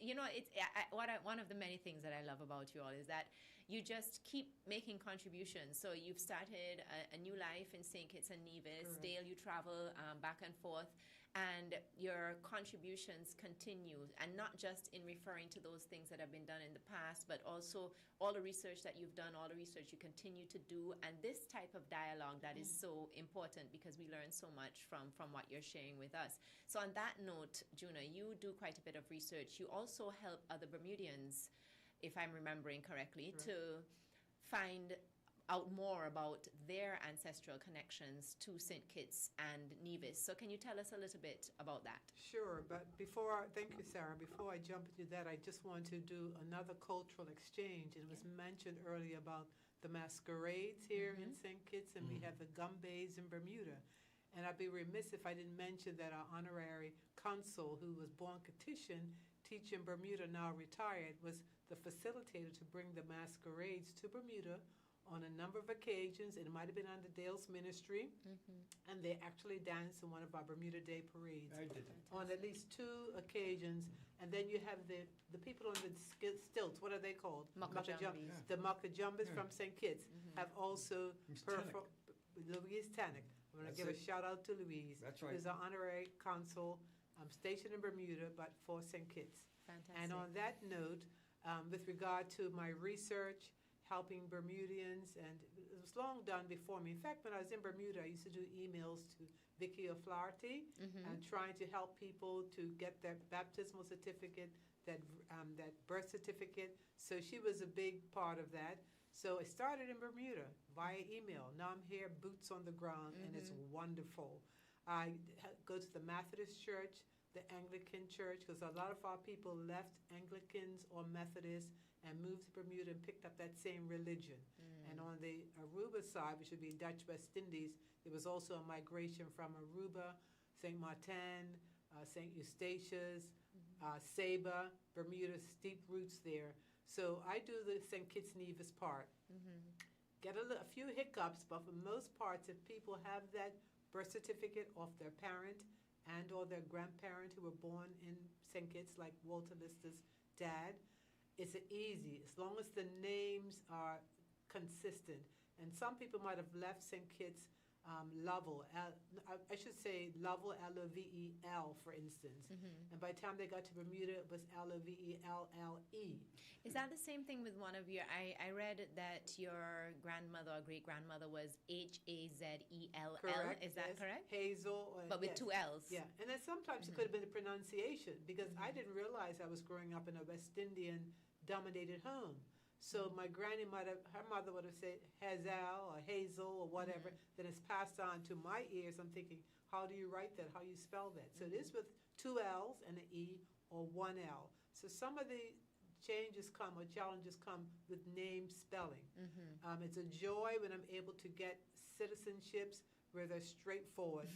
One of the many things that I love about you all is that you just keep making contributions. So you've started a new life in St. Kitts and Nevis.
Correct.
Dale, you travel back and forth. and your contributions continue, and not just in referring to those things that have been done in the past, but also all the research that you've done, all the research you continue to do, and this type of dialogue that is so important because we learn so much from what you're sharing with us. So on that note, Juna, you do quite a bit of research. You also help other Bermudians, if I'm remembering correctly, to find out more about their ancestral connections to St. Kitts and Nevis. So can you tell us a little bit about that?
Sure, but thank you, Sarah. Before I jump into that, I just want to do another cultural exchange. It was mentioned earlier about the masquerades here in St. Kitts, and we have the gumbays in Bermuda. And I'd be remiss if I didn't mention that our honorary consul, who was born Katishan, teaching Bermuda, now retired, was the facilitator to bring the masquerades to Bermuda on a number of occasions. It might have been under Dale's ministry, and they actually danced in one of our Bermuda Day parades.
I did that.
On at least 2 occasions. And then you have the people on the stilts, what are they called?
Muckajumbis.
The Muckajumbis from St. Kitts have also Louise Tannick. I'm going to give a shout out to Louise.
That's right.
Who's our honorary consul stationed in Bermuda, but for St. Kitts.
Fantastic.
And on that note, with regard to my research, helping Bermudians, and it was long done before me. In fact, when I was in Bermuda, I used to do emails to Vicky O'Flaherty and trying to help people to get their baptismal certificate, that birth certificate. So she was a big part of that. So I started in Bermuda via email. Now I'm here, boots on the ground, and it's wonderful. I go to the Methodist Church, the Anglican Church, because a lot of our people left Anglicans or Methodists and moved to Bermuda and picked up that same religion. And on the Aruba side, which would be Dutch West Indies, there was also a migration from Aruba, St. Martin, St. Eustatius, Saba, Bermuda, steep roots there. So I do the St. Kitts Nevis part. Get a few hiccups, but for most parts, if people have that birth certificate of their parent and or their grandparent who were born in St. Kitts, like Walter Lister's dad, it's easy, as long as the names are consistent. And some people might have left St. Kitts Lovell, I should say Lovell, L-O-V-E-L, for instance. And by the time they got to Bermuda, it was L-O-V-E-L-L-E.
Is that the same thing with one of your, I read that your grandmother or great-grandmother was H-A-Z-E-L-L.
Correct.
Is that correct?
Hazel.
But with 2 L's.
Yeah, and then sometimes it could have been the pronunciation, because I didn't realize I was growing up in a West Indian-dominated home. So my granny her mother would have said Hazel or Hazel or whatever. Then it's passed on to my ears. I'm thinking, how do you write that? How do you spell that? So it is with 2 L's and an E or 1 L. So some of the changes come or challenges come with name spelling. It's a joy when I'm able to get citizenships where they're straightforward.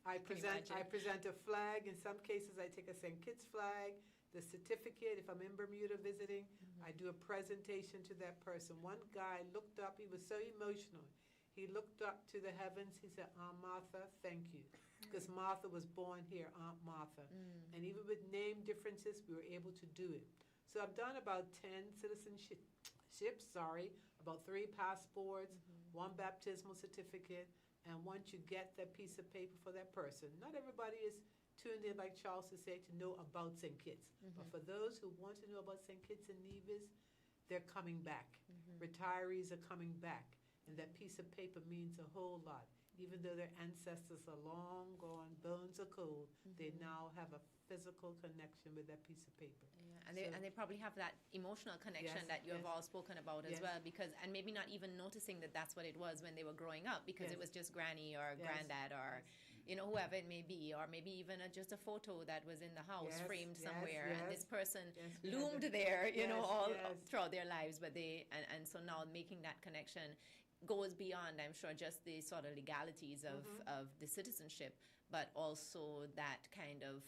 I present a flag. In some cases, I take a St. Kitts flag. The certificate, if I'm in Bermuda visiting, I do a presentation to that person. One guy looked up, he was so emotional. He looked up to the heavens, he said, Aunt Martha, thank you. Because Martha was born here, Aunt Martha. And even with name differences, we were able to do it. So I've done about 10 citizenships, about 3 passports, 1 baptismal certificate, and once you get that piece of paper for that person, not everybody is tuned in, like Charles would say, to know about St. Kitts. But for those who want to know about St. Kitts and Nevis, they're coming back. Retirees are coming back. And that piece of paper means a whole lot. Even though their ancestors are long gone, bones are cold, they now have a physical connection with that piece of paper.
Yeah, and they probably have that emotional connection that you have all spoken about as well, because, and maybe not even noticing that that's what it was when they were growing up, because it was just granny or granddad or you know, whoever it may be, or maybe even just a photo that was in the house framed somewhere, and this person loomed there, you know, all throughout their lives. But and so now making that connection goes beyond, I'm sure, just the sort of legalities of the citizenship, but also that kind of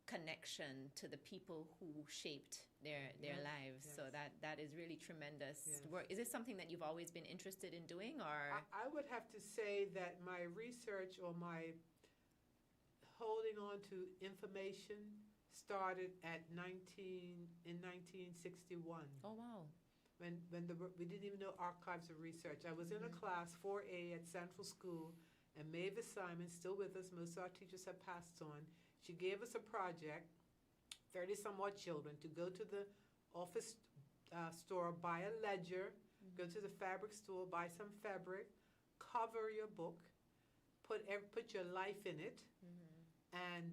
connection to the people who shaped their lives. So that is really tremendous work. Is this something that you've always been interested in doing, or?
I would have to say that my research or my holding on to information started in 1961.
Oh, wow.
When we didn't even know archives of research. I was in a class, 4A at Central School, and Mavis Simon, still with us, most of our teachers have passed on. She gave us a project, 30-some-odd children, to go to the office store, buy a ledger, go to the fabric store, buy some fabric, cover your book, put your life in it, and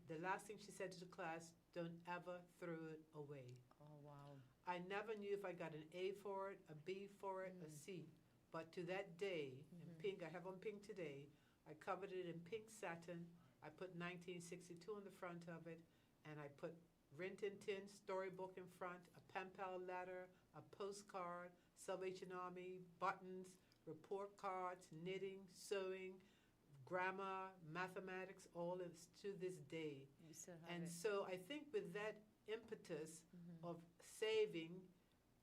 the last thing she said to the class, don't ever throw it away.
Oh, wow.
I never knew if I got an A for it, a B for it, a C. But to that day, in pink, I have on pink today, I covered it in pink satin. I put 1962 on the front of it, and I put Rin Tin Tin storybook in front, a pen pal letter, a postcard, Salvation Army, buttons, report cards, knitting, sewing, grammar, mathematics, all is to this day.
You still have
And
it.
so I think with that impetus of saving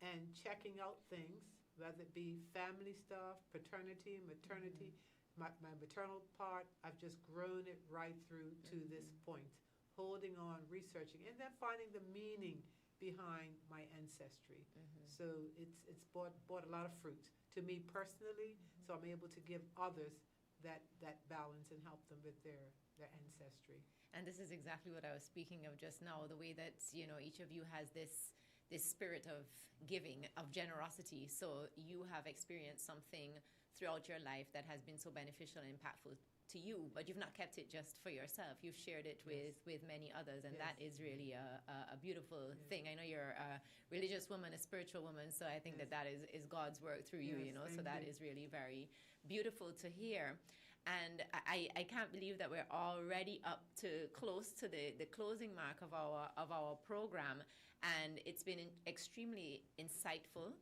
and checking out things, whether it be family stuff, paternity, maternity, my maternal part, I've just grown it right through to this point, holding on, researching, and then finding the meaning behind my ancestry. So it's brought a lot of fruit to me personally, so I'm able to give others that balance and help them with their ancestry.
And this is exactly what I was speaking of just now, the way that, you know, each of you has this spirit of giving, of generosity. So you have experienced something throughout your life that has been so beneficial and impactful to you, but you've not kept it just for yourself. You've shared it with many others, and that is really a beautiful thing. I know you're a religious woman, a spiritual woman, so I think that is God's work through you, you know, so that is really very beautiful to hear. And I can't believe that we're already up to close to the closing mark of our program, and it's been extremely insightful.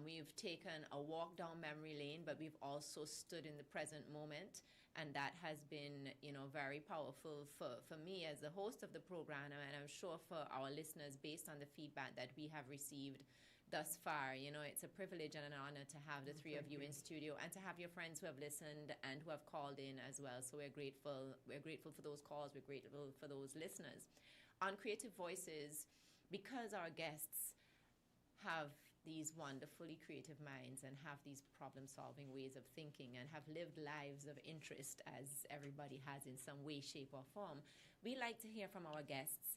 We've taken a walk down memory lane, but we've also stood in the present moment, and that has been, you know, very powerful for me as the host of the program, and I'm sure for our listeners, based on the feedback that we have received thus far. You know, it's a privilege and an honor to have the three of you in studio, and to have your friends who have listened and who have called in as well. So we're grateful. We're grateful for those calls. We're grateful for those listeners. On Creative Voices, because our guests have these wonderfully creative minds and have these problem-solving ways of thinking and have lived lives of interest, as everybody has in some way, shape, or form, we like to hear from our guests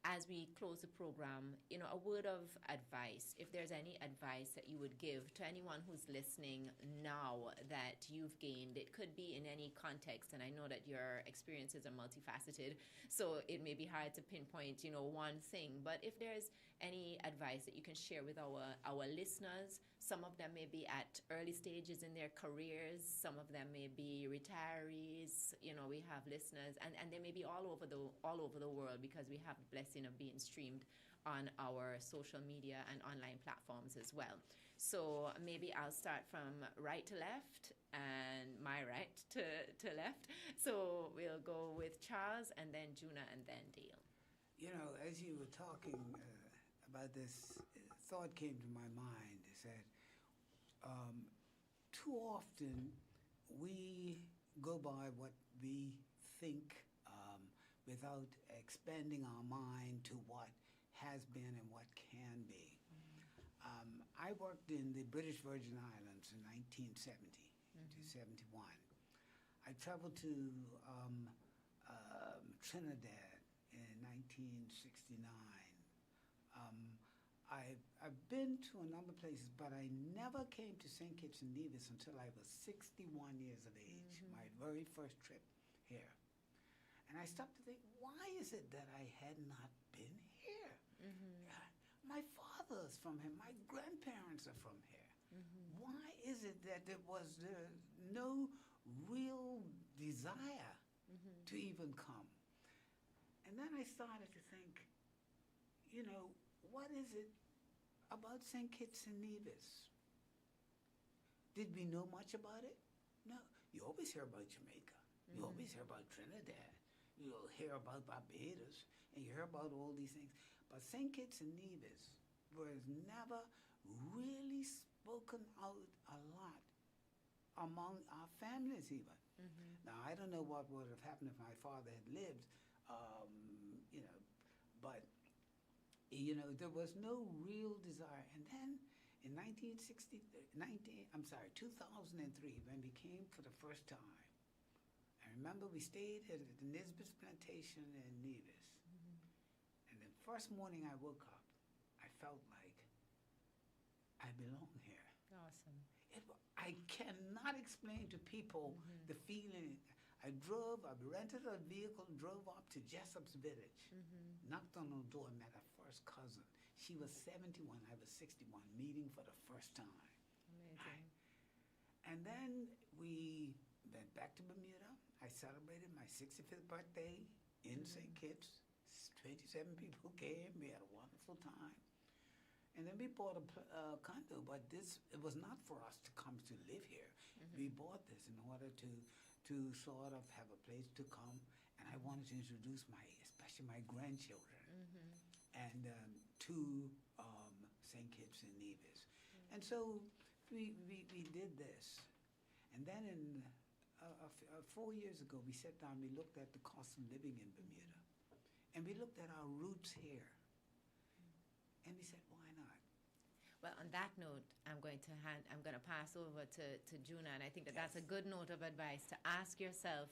as we close the program, you know, a word of advice. If there's any advice that you would give to anyone who's listening now that you've gained, it could be in any context, and I know that your experiences are multifaceted, so it may be hard to pinpoint, you know, one thing, but if there's any advice that you can share with our listeners, some of them may be at early stages in their careers, some of them may be retirees, you know, we have listeners, and they may be all over the world, because we have the blessing of being streamed on our social media and online platforms as well. So maybe I'll start from right to left and my right to left. So we'll go with Charles, and then Juna, and then Dale.
You know, as you were talking about this, thought came to my mind, is that too often we go by what we think without expanding our mind to what has been and what can be. I worked in the British Virgin Islands in 1970 to 71. I traveled to Trinidad in 1969. I've been to a number of places, but I never came to St. Kitts and Nevis until I was 61 years of age, my very first trip here. And I stopped to think, why is it that I had not been here? My father's from here. My grandparents are from here. Why is it that there was no real desire to even come? And then I started to think, you know, what is it about St. Kitts and Nevis? Did we know much about it? No. You always hear about Jamaica. You always hear about Trinidad. You'll hear about Barbados, and you hear about all these things. But St. Kitts and Nevis was never really spoken out a lot among our families even. Now, I don't know what would have happened if my father had lived, you know, but, you know, there was no real desire. And then in 2003, when we came for the first time, I remember we stayed at the Nevis plantation in Nevis. And the first morning I woke up, I felt like I belong here.
Awesome.
I cannot explain to people the feeling. I rented a vehicle, drove up to Jessup's village, knocked on the door, met our first cousin. She was 71, I was 61, meeting for the first time.
Amazing.
And then we went back to Bermuda. I celebrated my 65th birthday in St. Kitts. 27 people came. We had a wonderful time. And then we bought a condo, but it was not for us to come to live here. We bought this in order to sort of have a place to come, and I wanted to introduce especially my grandchildren, and to St. Kitts and Nevis. And so we did this. And then 4 years ago, we sat down, we looked at the cost of living in Bermuda, and we looked at our roots here, and we said, why not?
Well, on that note, I'm going to pass over to Juna, and I think that's a good note of advice to ask yourself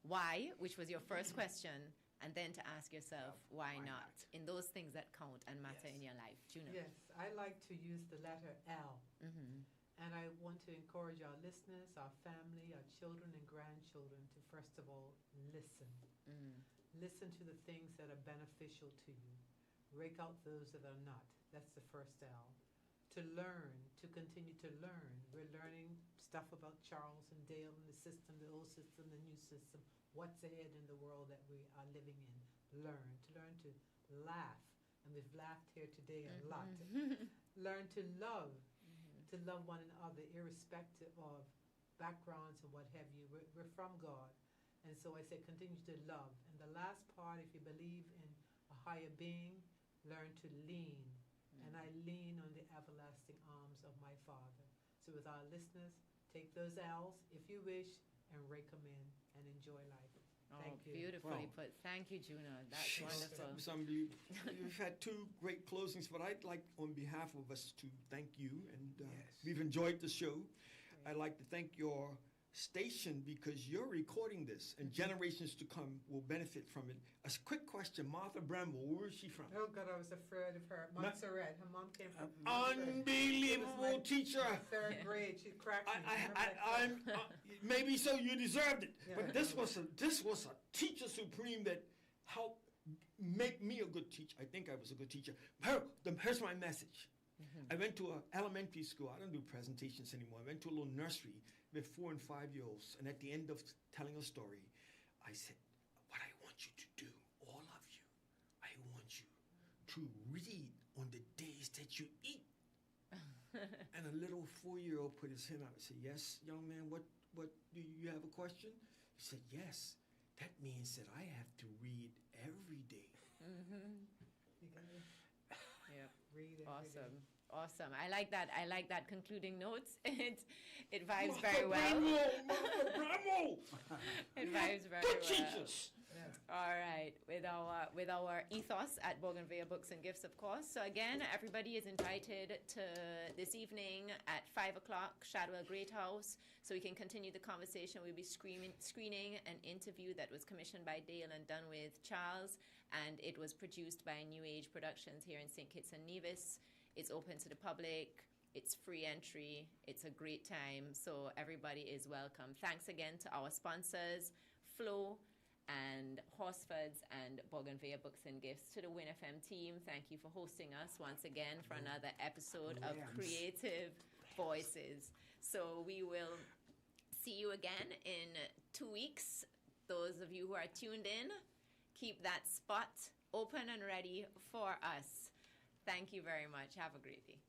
why, which was your first question, and then to ask yourself why not in those things that count and matter in your life. Juna.
Yes, I like to use the letter L. And I want to encourage our listeners, our family, our children and grandchildren to first of all listen. Listen to the things that are beneficial to you. Rake out those that are not. That's the first L. To learn, to continue to learn. We're learning stuff about Charles and Dale and the system, the old system, the new system, what's ahead in the world that we are living in. Learn to laugh, and we've laughed here today a lot. Learn to love one another irrespective of backgrounds and what have you. We're from God, and so I say continue to love. And the last part, if you believe in a higher being, learn to lean. And I lean on the everlasting arms of my Father. So with our listeners, take those L's if you wish and rake them in and enjoy life. Thank you.
Beautifully put. Thank you, Juna. That's wonderful.
That was unbelievable. We've had two great closings, but I'd like, on behalf of us, to thank you. And we've enjoyed the show. I'd like to thank your station because you're recording this, and generations to come will benefit from it. A quick question, Martha Bramble, where is she from?
Oh God, I was afraid of her. Montserrat. Her mom came from
Unbelievable teacher.
Third grade, she cracked me.
I'm maybe so you deserved it, but this was a teacher supreme that helped make me a good teacher. I think I was a good teacher. Here's my message. I went to an elementary school. I don't do presentations anymore. I went to a little nursery with 4 and 5 year olds, and at the end of telling a story, I said, what I want you to do, all of you, I want you to read on the days that you eat. And a little 4-year-old put his hand out and said, yes, young man, what do you have a question? He said, yes, that means that I have to read every day.
Yep.
Read it.
Awesome. Awesome. I like that. I like that concluding notes. It vibes very well. It vibes very well.
Jesus.
All right. With our ethos at Bougainvillea Books and Gifts, of course. So again, everybody is invited to this evening at 5 o'clock, Shadwell Great House, so we can continue the conversation. We'll be screening an interview that was commissioned by Dale and done with Charles, and it was produced by New Age Productions here in St. Kitts and Nevis. It's open to the public. It's free entry. It's a great time. So everybody is welcome. Thanks again to our sponsors, Flo and Horsfords and Bougainvillea Books and Gifts. To the WinFM team, thank you for hosting us once again for another episode of Creative Voices. So we will see you again in 2 weeks. Those of you who are tuned in, keep that spot open and ready for us. Thank you very much. Have a great day.